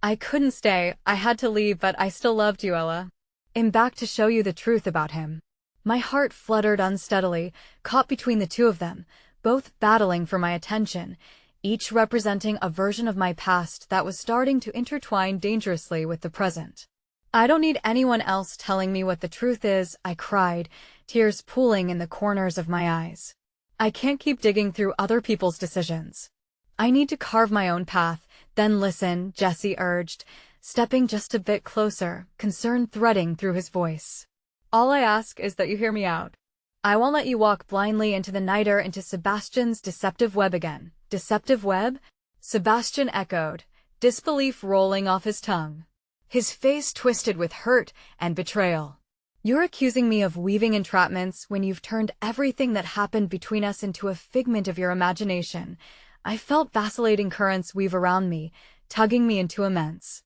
I couldn't stay, I had to leave, but I still loved you, Ella. I'm back to show you the truth about him." My heart fluttered unsteadily, caught between the two of them, both battling for my attention, each representing a version of my past that was starting to intertwine dangerously with the present. "I don't need anyone else telling me what the truth is," I cried, tears pooling in the corners of my eyes. "I can't keep digging through other people's decisions. I need to carve my own path." "Then listen," Jesse urged, stepping just a bit closer, concern threading through his voice. "All I ask is that you hear me out. I won't let you walk blindly into the night or into Sebastian's deceptive web again." "Deceptive web?" Sebastian echoed, disbelief rolling off his tongue. His face twisted with hurt and betrayal. "You're accusing me of weaving entrapments when you've turned everything that happened between us into a figment of your imagination." I felt vacillating currents weave around me, tugging me into immense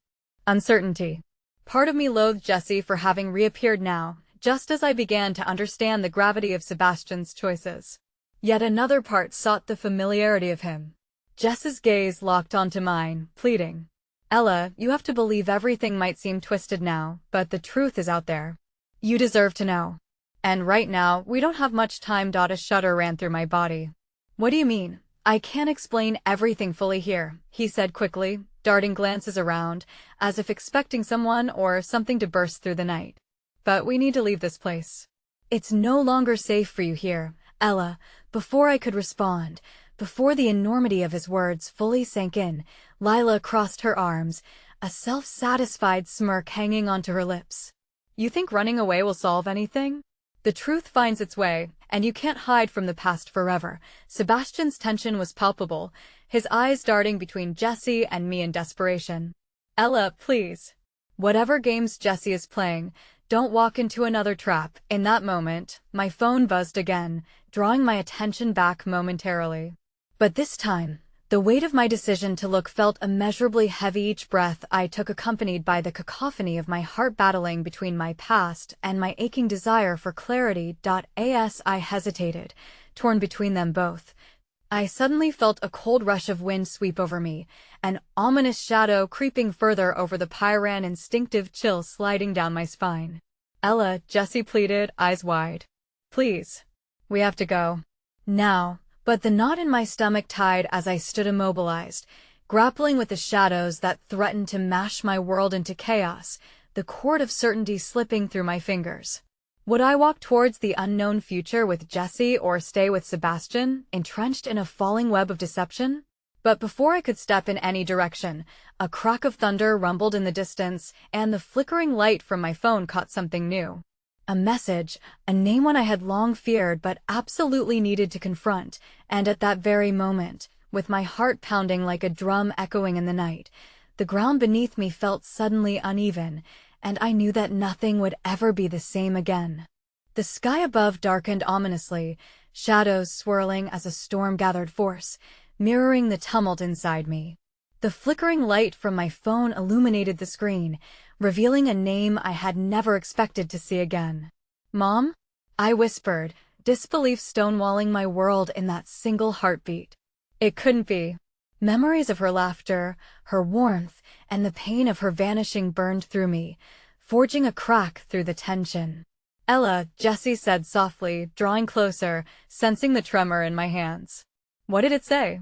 uncertainty. Part of me loathed Jesse for having reappeared now, just as I began to understand the gravity of Sebastian's choices. Yet another part sought the familiarity of him. Jess's gaze locked onto mine, pleading. "Ella, you have to believe everything might seem twisted now, but the truth is out there. You deserve to know. And right now, we don't have much time." A shudder ran through my body. "What do you mean?" "I can't explain everything fully here," he said quickly, darting glances around, as if expecting someone or something to burst through the night. "But we need to leave this place. It's no longer safe for you here, Ella." Before I could respond, before the enormity of his words fully sank in, Lila crossed her arms, a self-satisfied smirk hanging onto her lips. "You think running away will solve anything? The truth finds its way, and you can't hide from the past forever." Sebastian's tension was palpable, his eyes darting between Jesse and me in desperation. "Ella, please. Whatever games Jesse is playing, don't walk into another trap." In that moment, my phone buzzed again, drawing my attention back momentarily. But this time, the weight of my decision to look felt immeasurably heavy. Each breath I took accompanied by the cacophony of my heart battling between my past and my aching desire for clarity. As I hesitated, torn between them both, I suddenly felt a cold rush of wind sweep over me, an ominous shadow creeping further over the pyran, instinctive chill sliding down my spine. Ella, Jessie pleaded, eyes wide. Please. We have to go. Now. But the knot in my stomach tied as I stood immobilized, grappling with the shadows that threatened to mash my world into chaos, the cord of certainty slipping through my fingers. Would I walk towards the unknown future with Jessie or stay with Sebastian, entrenched in a falling web of deception? But before I could step in any direction, a crack of thunder rumbled in the distance, and the flickering light from my phone caught something new. A message, a name one I had long feared but absolutely needed to confront, and at that very moment, with my heart pounding like a drum echoing in the night, the ground beneath me felt suddenly uneven, and I knew that nothing would ever be the same again. The sky above darkened ominously, shadows swirling as a storm gathered force, mirroring the tumult inside me. The flickering light from my phone illuminated the screen, revealing a name I had never expected to see again. Mom? I whispered, disbelief stonewalling my world in that single heartbeat. It couldn't be. Memories of her laughter, her warmth, and the pain of her vanishing burned through me, forging a crack through the tension. Ella, Jessie said softly, drawing closer, sensing the tremor in my hands. What did it say?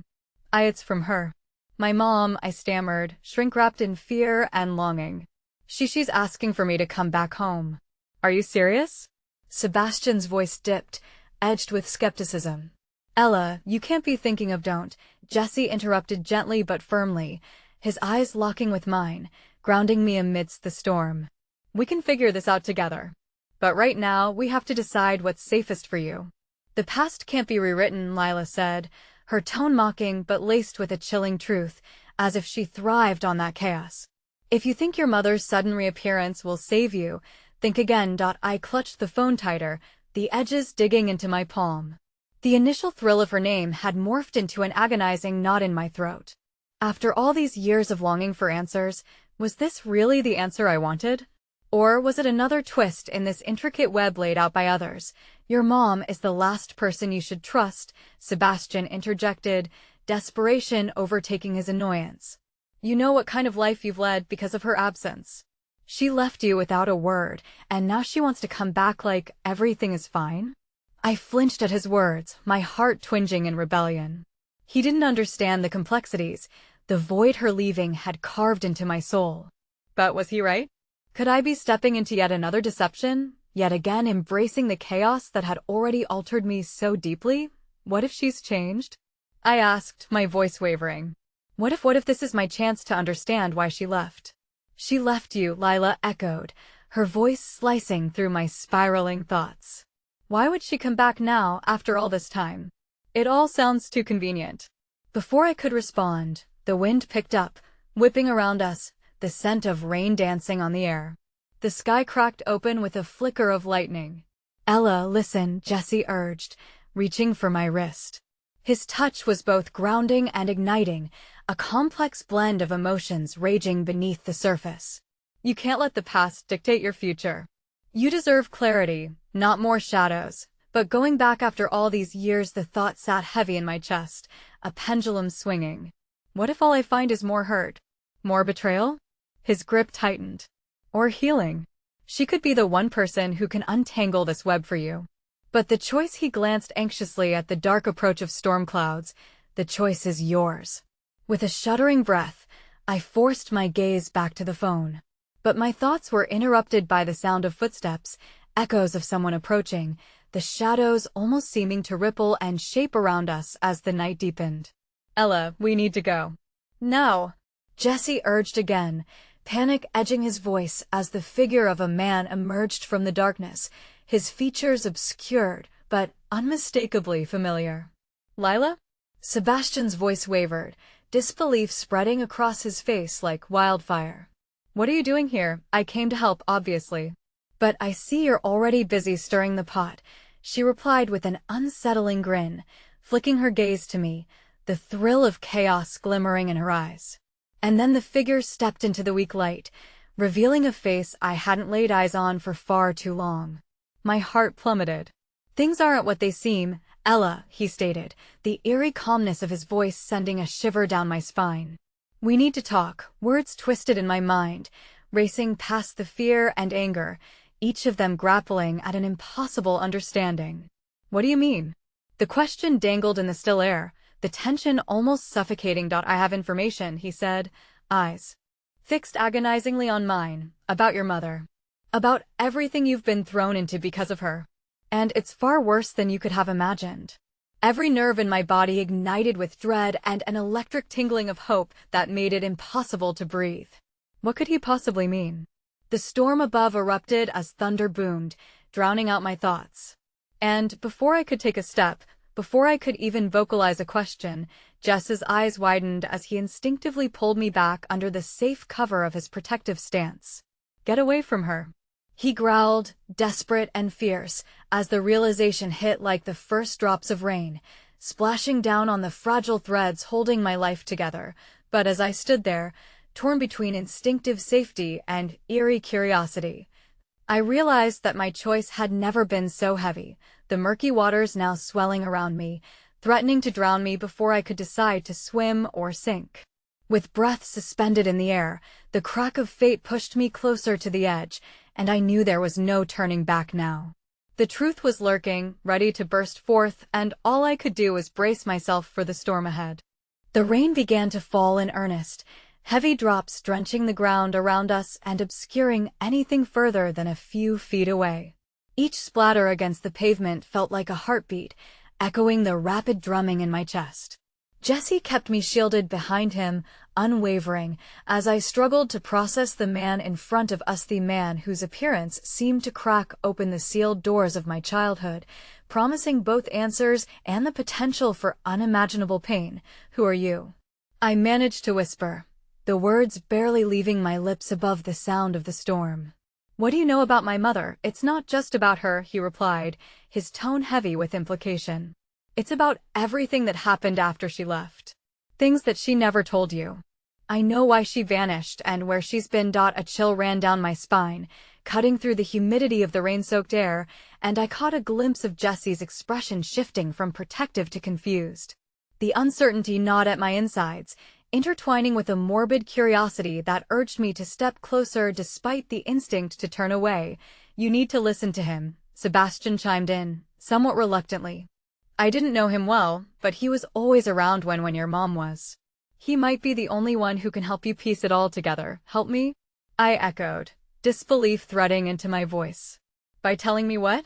It's from her. My mom, I stammered, shrink-wrapped in fear and longing. She's asking for me to come back home. Are you serious? Sebastian's voice dipped, edged with skepticism. Ella, you can't be thinking of don't, Jessie interrupted gently but firmly, his eyes locking with mine, grounding me amidst the storm. We can figure this out together. But right now, we have to decide what's safest for you. The past can't be rewritten, Lila said, her tone mocking but laced with a chilling truth, as if she thrived on that chaos. If you think your mother's sudden reappearance will save you, think again. I clutched the phone tighter, the edges digging into my palm. The initial thrill of her name had morphed into an agonizing knot in my throat. After all these years of longing for answers, was this really the answer I wanted? Or was it another twist in this intricate web laid out by others? Your mom is the last person you should trust, Sebastian interjected, desperation overtaking his annoyance. You know what kind of life you've led because of her absence. She left you without a word, and now she wants to come back like everything is fine? I flinched at his words, my heart twinging in rebellion. He didn't understand the complexities, the void her leaving had carved into my soul. But was he right? Could I be stepping into yet another deception, yet again embracing the chaos that had already altered me so deeply? What if she's changed? I asked, my voice wavering. What if this is my chance to understand why she left? She left you, Lila echoed, her voice slicing through my spiraling thoughts. Why would she come back now, after all this time? It all sounds too convenient. Before I could respond, the wind picked up, whipping around us, the scent of rain dancing on the air. The sky cracked open with a flicker of lightning. Ella, listen, Jessie urged, reaching for my wrist. His touch was both grounding and igniting, a complex blend of emotions raging beneath the surface. You can't let the past dictate your future. You deserve clarity, not more shadows. But going back after all these years, the thought sat heavy in my chest, a pendulum swinging. What if all I find is more hurt? More betrayal? His grip tightened. Or healing. She could be the one person who can untangle this web for you. But the choice, he glanced anxiously at the dark approach of storm clouds, the choice is yours. With a shuddering breath, I forced my gaze back to the phone. But my thoughts were interrupted by the sound of footsteps, echoes of someone approaching, the shadows almost seeming to ripple and shape around us as the night deepened. Ella, we need to go. Now, Jessie urged again, panic edging his voice as the figure of a man emerged from the darkness, his features obscured, but unmistakably familiar. Lila? Sebastian's voice wavered, disbelief spreading across his face like wildfire. What are you doing here? I came to help, obviously. But I see you're already busy stirring the pot, she replied with an unsettling grin, flicking her gaze to me, the thrill of chaos glimmering in her eyes. And then the figure stepped into the weak light, revealing a face I hadn't laid eyes on for far too long. My heart plummeted. Things aren't what they seem, Ella, he stated, the eerie calmness of his voice sending a shiver down my spine. We need to talk, words twisted in my mind, racing past the fear and anger, each of them grappling at an impossible understanding. What do you mean? The question dangled in the still air, the tension almost suffocating. I have information, he said, eyes fixed agonizingly on mine, about your mother. About everything you've been thrown into because of her. And it's far worse than you could have imagined. Every nerve in my body ignited with dread and an electric tingling of hope that made it impossible to breathe. What could he possibly mean? The storm above erupted as thunder boomed, drowning out my thoughts. And before I could take a step, before I could even vocalize a question, Jess's eyes widened as he instinctively pulled me back under the safe cover of his protective stance. Get away from her. He growled, desperate and fierce, as the realization hit like the first drops of rain, splashing down on the fragile threads holding my life together. But as I stood there, torn between instinctive safety and eerie curiosity, I realized that my choice had never been so heavy, the murky waters now swelling around me, threatening to drown me before I could decide to swim or sink. With breath suspended in the air, the crack of fate pushed me closer to the edge, and I knew there was no turning back now. The truth was lurking, ready to burst forth, and all I could do was brace myself for the storm ahead. The rain began to fall in earnest, heavy drops drenching the ground around us and obscuring anything further than a few feet away. Each splatter against the pavement felt like a heartbeat, echoing the rapid drumming in my chest. Jesse kept me shielded behind him, unwavering, as I struggled to process the man in front of us, the man whose appearance seemed to crack open the sealed doors of my childhood, promising both answers and the potential for unimaginable pain. Who are you? I managed to whisper, the words barely leaving my lips above the sound of the storm. What do you know about my mother? It's not just about her, he replied, his tone heavy with implication. It's about everything that happened after she left. Things that she never told you. I know why she vanished and where she's been. A chill ran down my spine, cutting through the humidity of the rain-soaked air, and I caught a glimpse of Jesse's expression shifting from protective to confused. The uncertainty gnawed at my insides, intertwining with a morbid curiosity that urged me to step closer despite the instinct to turn away. You need to listen to him, Sebastian chimed in, somewhat reluctantly. I didn't know him well, but he was always around when your mom was. He might be the only one who can help you piece it all together. Help me? I echoed, disbelief threading into my voice. By telling me what?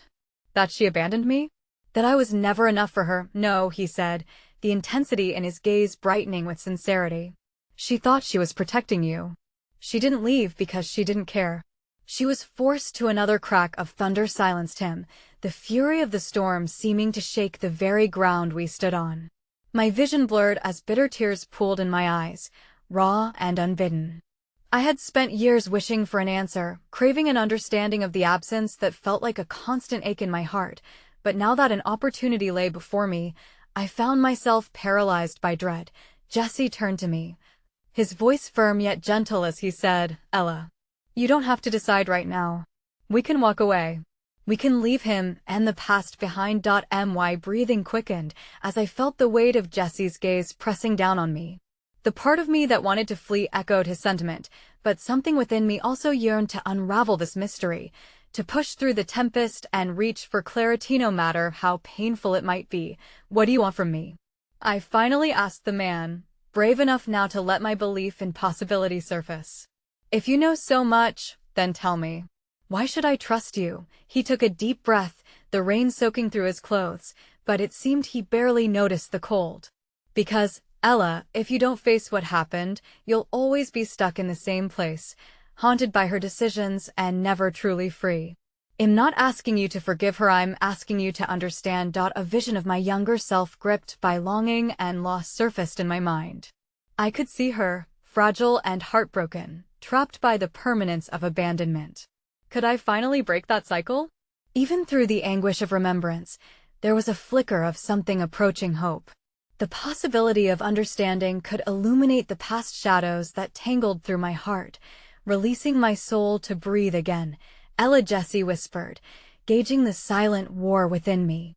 That she abandoned me? That I was never enough for her? No, he said, the intensity in his gaze brightening with sincerity. She thought she was protecting you. She didn't leave because she didn't care. She was forced to. Another crack of thunder silenced him, the fury of the storm seeming to shake the very ground we stood on. My vision blurred as bitter tears pooled in my eyes, raw and unbidden. I had spent years wishing for an answer, craving an understanding of the absence that felt like a constant ache in my heart, but now that an opportunity lay before me, I found myself paralyzed by dread. Jesse turned to me, his voice firm yet gentle as he said, Ella, you don't have to decide right now. We can walk away. We can leave him and the past behind. My breathing quickened as I felt the weight of Jesse's gaze pressing down on me. The part of me that wanted to flee echoed his sentiment, but something within me also yearned to unravel this mystery, to push through the tempest and reach for clarity no matter how painful it might be. What do you want from me? I finally asked the man, brave enough now to let my belief in possibility surface. If you know so much, then tell me. Why should I trust you? He took a deep breath, the rain soaking through his clothes, but it seemed he barely noticed the cold. Because, Ella, if you don't face what happened, you'll always be stuck in the same place, haunted by her decisions and never truly free. I'm not asking you to forgive her, I'm asking you to understand. A vision of my younger self gripped by longing and loss surfaced in my mind. I could see her, fragile and heartbroken, trapped by the permanence of abandonment. Could I finally break that cycle? Even through the anguish of remembrance, there was a flicker of something approaching hope. The possibility of understanding could illuminate the past shadows that tangled through my heart, releasing my soul to breathe again. Ella, Jesse whispered, gauging the silent war within me.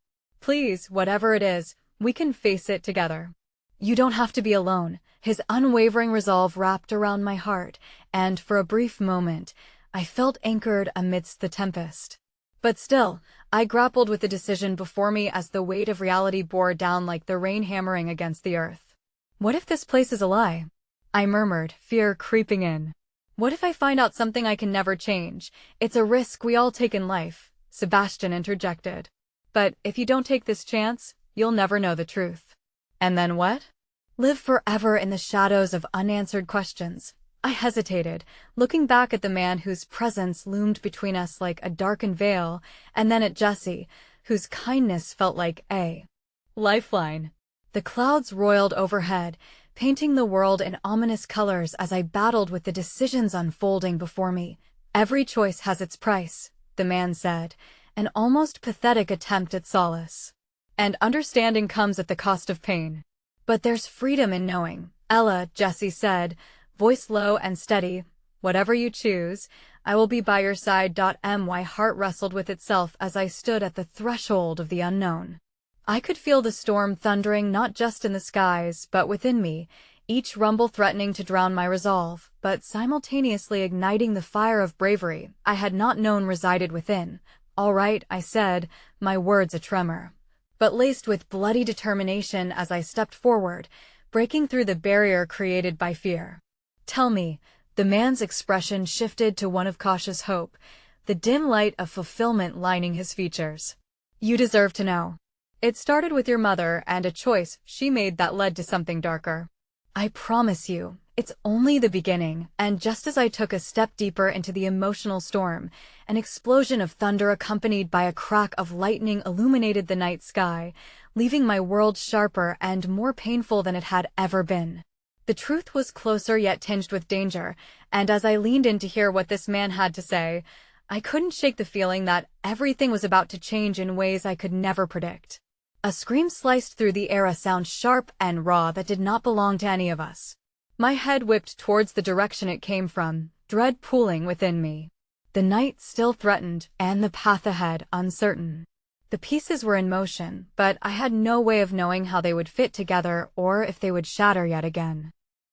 Please, whatever it is, we can face it together. You don't have to be alone. His unwavering resolve wrapped around my heart, and for a brief moment, I felt anchored amidst the tempest. But still, I grappled with the decision before me as the weight of reality bore down like the rain hammering against the earth. What if this place is a lie? I murmured, fear creeping in. What if I find out something I can never change? It's a risk we all take in life, Sebastian interjected. But if you don't take this chance, you'll never know the truth. And then what? Live forever in the shadows of unanswered questions. I hesitated, looking back at the man whose presence loomed between us like a darkened veil, and then at Jesse, whose kindness felt like a lifeline. The clouds roiled overhead, painting the world in ominous colors as I battled with the decisions unfolding before me. Every choice has its price, the man said, an almost pathetic attempt at solace. And understanding comes at the cost of pain. But there's freedom in knowing. Ella, Jesse said, voice low and steady, whatever you choose, I will be by your side. My heart wrestled with itself as I stood at the threshold of the unknown. I could feel the storm thundering not just in the skies, but within me, each rumble threatening to drown my resolve, but simultaneously igniting the fire of bravery I had not known resided within. All right, I said, my words a tremor, but laced with bloody determination as I stepped forward, breaking through the barrier created by fear. Tell me, the man's expression shifted to one of cautious hope, the dim light of fulfillment lining his features. You deserve to know. It started with your mother and a choice she made that led to something darker. I promise you, it's only the beginning, and just as I took a step deeper into the emotional storm, an explosion of thunder accompanied by a crack of lightning illuminated the night sky, leaving my world sharper and more painful than it had ever been. The truth was closer yet tinged with danger, and as I leaned in to hear what this man had to say, I couldn't shake the feeling that everything was about to change in ways I could never predict. A scream sliced through the air, a sound sharp and raw that did not belong to any of us. My head whipped towards the direction it came from, dread pooling within me. The night still threatened, and the path ahead uncertain. The pieces were in motion, but I had no way of knowing how they would fit together or if they would shatter yet again.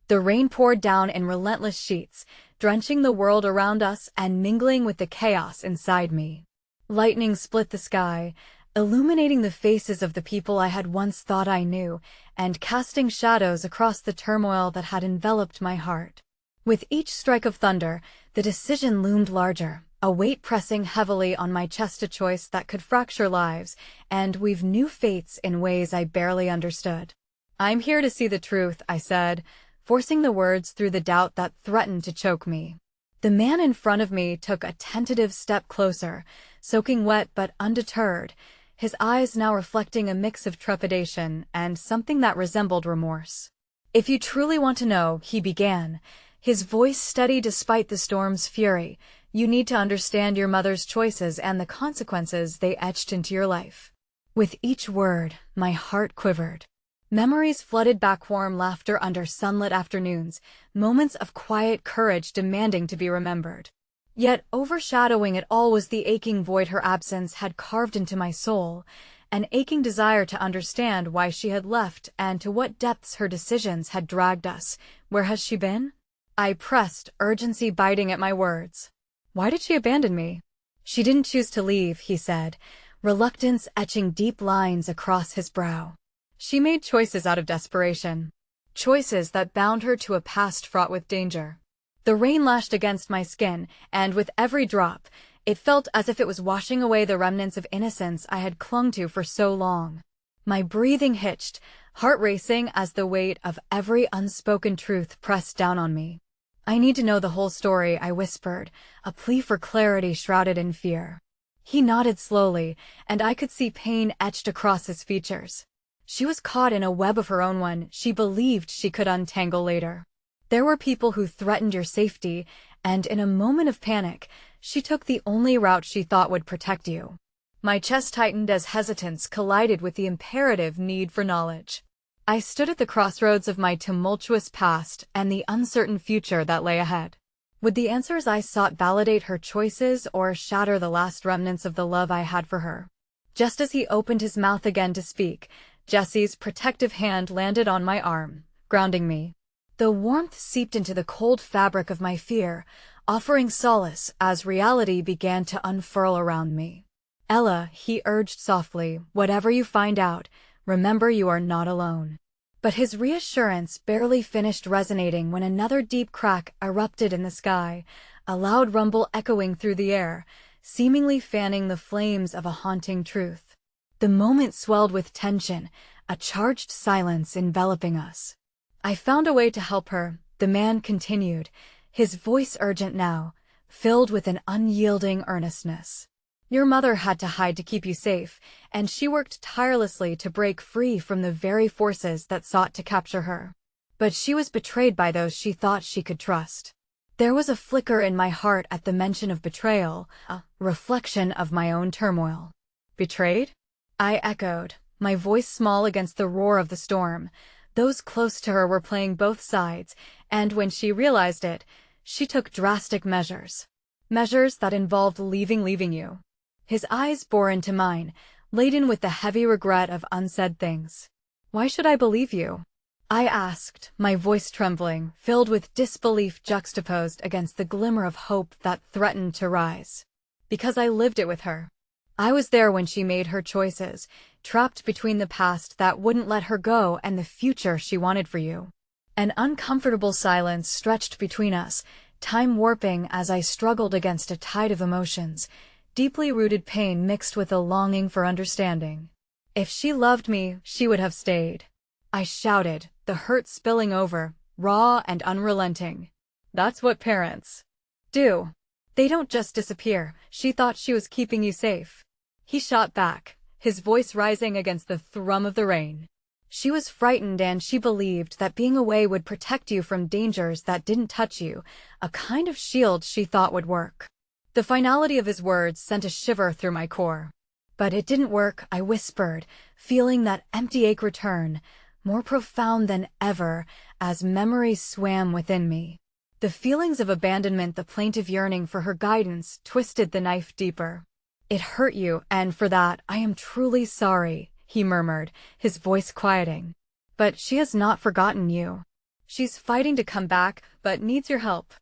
The rain poured down in relentless sheets, drenching the world around us and mingling with the chaos inside me. Lightning split the sky, illuminating the faces of the people I had once thought I knew, and casting shadows across the turmoil that had enveloped my heart. With each strike of thunder, the decision loomed larger, a weight pressing heavily on my chest, a choice that could fracture lives and weave new fates in ways I barely understood. I'm here to see the truth, I said, forcing the words through the doubt that threatened to choke me. The man in front of me took a tentative step closer, soaking wet but undeterred, his eyes now reflecting a mix of trepidation and something that resembled remorse. If you truly want to know, he began, his voice steady despite the storm's fury, you need to understand your mother's choices and the consequences they etched into your life. With each word, my heart quivered. Memories flooded back, warm laughter under sunlit afternoons, moments of quiet courage demanding to be remembered. Yet overshadowing it all was the aching void her absence had carved into my soul, an aching desire to understand why she had left and to what depths her decisions had dragged us. Where has she been? I pressed, urgency biting at my words. Why did she abandon me? She didn't choose to leave, he said, reluctance etching deep lines across his brow. She made choices out of desperation. Choices that bound her to a past fraught with danger. The rain lashed against my skin, and with every drop, it felt as if it was washing away the remnants of innocence I had clung to for so long. My breathing hitched, heart racing as the weight of every unspoken truth pressed down on me. I need to know the whole story, I whispered, a plea for clarity shrouded in fear. He nodded slowly, and I could see pain etched across his features. She was caught in a web of her own, one she believed she could untangle later. There were people who threatened your safety, and in a moment of panic, she took the only route she thought would protect you. My chest tightened as hesitance collided with the imperative need for knowledge. I stood at the crossroads of my tumultuous past and the uncertain future that lay ahead. Would the answers I sought validate her choices or shatter the last remnants of the love I had for her? Just as he opened his mouth again to speak, Jesse's protective hand landed on my arm, grounding me. The warmth seeped into the cold fabric of my fear, offering solace as reality began to unfurl around me. Ella, he urged softly, whatever you find out, remember you are not alone. But his reassurance barely finished resonating when another deep crack erupted in the sky, a loud rumble echoing through the air, seemingly fanning the flames of a haunting truth. The moment swelled with tension, a charged silence enveloping us. I found a way to help her, the man continued, his voice urgent now, filled with an unyielding earnestness. Your mother had to hide to keep you safe, and she worked tirelessly to break free from the very forces that sought to capture her. But she was betrayed by those she thought she could trust. There was a flicker in my heart at the mention of betrayal, a reflection of my own turmoil. Betrayed? I echoed, my voice small against the roar of the storm. Those close to her were playing both sides, and when she realized it, she took drastic measures. Measures that involved leaving you. His eyes bore into mine, laden with the heavy regret of unsaid things. Why should I believe you? I asked, my voice trembling, filled with disbelief juxtaposed against the glimmer of hope that threatened to rise. Because I lived it with her. I was there when she made her choices, trapped between the past that wouldn't let her go and the future she wanted for you. An uncomfortable silence stretched between us, time warping as I struggled against a tide of emotions, deeply rooted pain mixed with a longing for understanding. If she loved me, she would have stayed. I shouted, the hurt spilling over, raw and unrelenting. That's what parents do. They don't just disappear. She thought she was keeping you safe. He shot back, his voice rising against the thrum of the rain. She was frightened and she believed that being away would protect you from dangers that didn't touch you, a kind of shield she thought would work. The finality of his words sent a shiver through my core. But it didn't work, I whispered, feeling that empty ache return, more profound than ever, as memories swam within me. The feelings of abandonment, the plaintive yearning for her guidance, twisted the knife deeper. It hurt you, and for that, I am truly sorry, he murmured, his voice quieting. But she has not forgotten you. She's fighting to come back, but needs your help.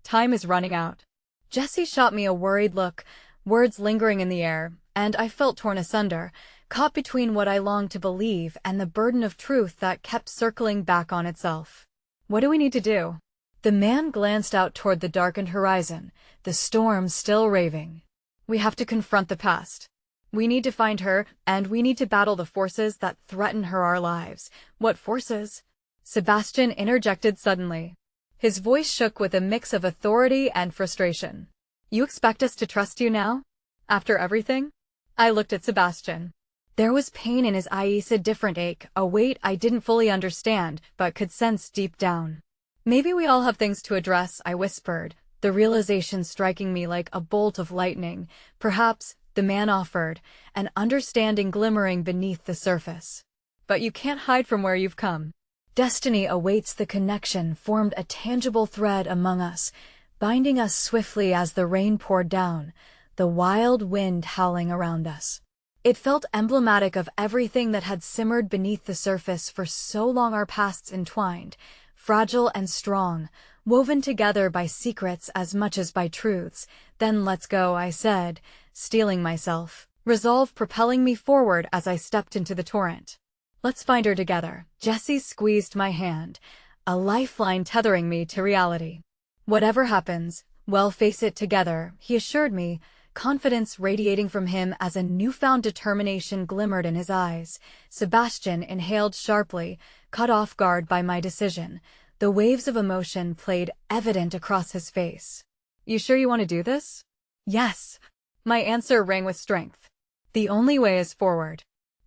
Time is running out. Jesse shot me a worried look, words lingering in the air, and I felt torn asunder, caught between what I longed to believe and the burden of truth that kept circling back on itself. What do we need to do? The man glanced out toward the darkened horizon, the storm still raving. We have to confront the past. We need to find her, and we need to battle the forces that threaten our lives. What forces? Sebastian interjected suddenly. His voice shook with a mix of authority and frustration. You expect us to trust you now? After everything? I looked at Sebastian. There was pain in his eyes, a different ache, a weight I didn't fully understand, but could sense deep down. Maybe we all have things to address, I whispered, the realization striking me like a bolt of lightning. Perhaps, the man offered, an understanding glimmering beneath the surface. But you can't hide from where you've come. Destiny awaits. The connection formed a tangible thread among us, binding us swiftly as the rain poured down, the wild wind howling around us. It felt emblematic of everything that had simmered beneath the surface for so long, our pasts entwined, fragile and strong, woven together by secrets as much as by truths. Then let's go, I said, steeling myself, resolve propelling me forward as I stepped into the torrent. Let's find her together. Jesse squeezed my hand, a lifeline tethering me to reality. Whatever happens, we'll face it together, he assured me, confidence radiating from him as a newfound determination glimmered in his eyes. Sebastian inhaled sharply, caught off guard by my decision. The waves of emotion played evident across his face. You sure you want to do this? Yes. My answer rang with strength. The only way is forward.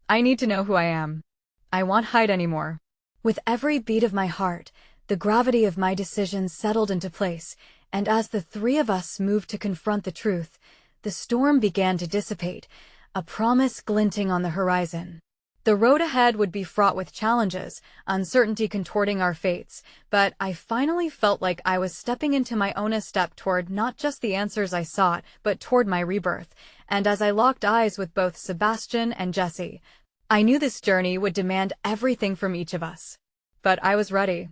I need to know who I am. I won't hide anymore. With every beat of my heart, the gravity of my decision settled into place, and as the three of us moved to confront the truth, the storm began to dissipate, a promise glinting on the horizon. The road ahead would be fraught with challenges, uncertainty contorting our fates, but I finally felt like I was stepping into my own step toward not just the answers I sought, but toward my rebirth, and as I locked eyes with both Sebastian and Jesse, I knew this journey would demand everything from each of us. But I was ready.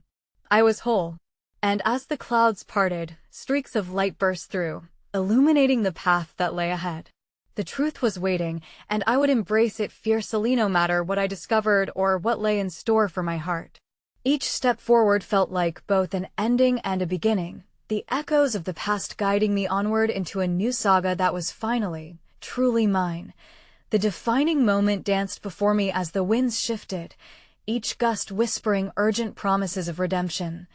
I was whole. And as the clouds parted, streaks of light burst through, illuminating the path that lay ahead. The truth was waiting, and I would embrace it fiercely no matter what I discovered or what lay in store for my heart. Each step forward felt like both an ending and a beginning, the echoes of the past guiding me onward into a new saga that was finally, truly mine. The defining moment danced before me as the winds shifted, each gust whispering urgent promises of redemption,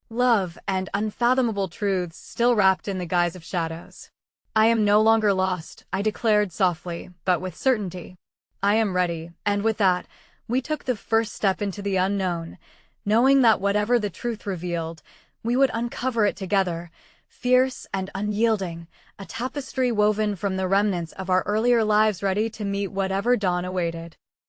love, and unfathomable truths still wrapped in the guise of shadows. I am no longer lost, I declared softly, but with certainty. I am ready, and with that, we took the first step into the unknown, knowing that whatever the truth revealed, we would uncover it together, fierce and unyielding, a tapestry woven from the remnants of our earlier lives ready to meet whatever dawn awaited.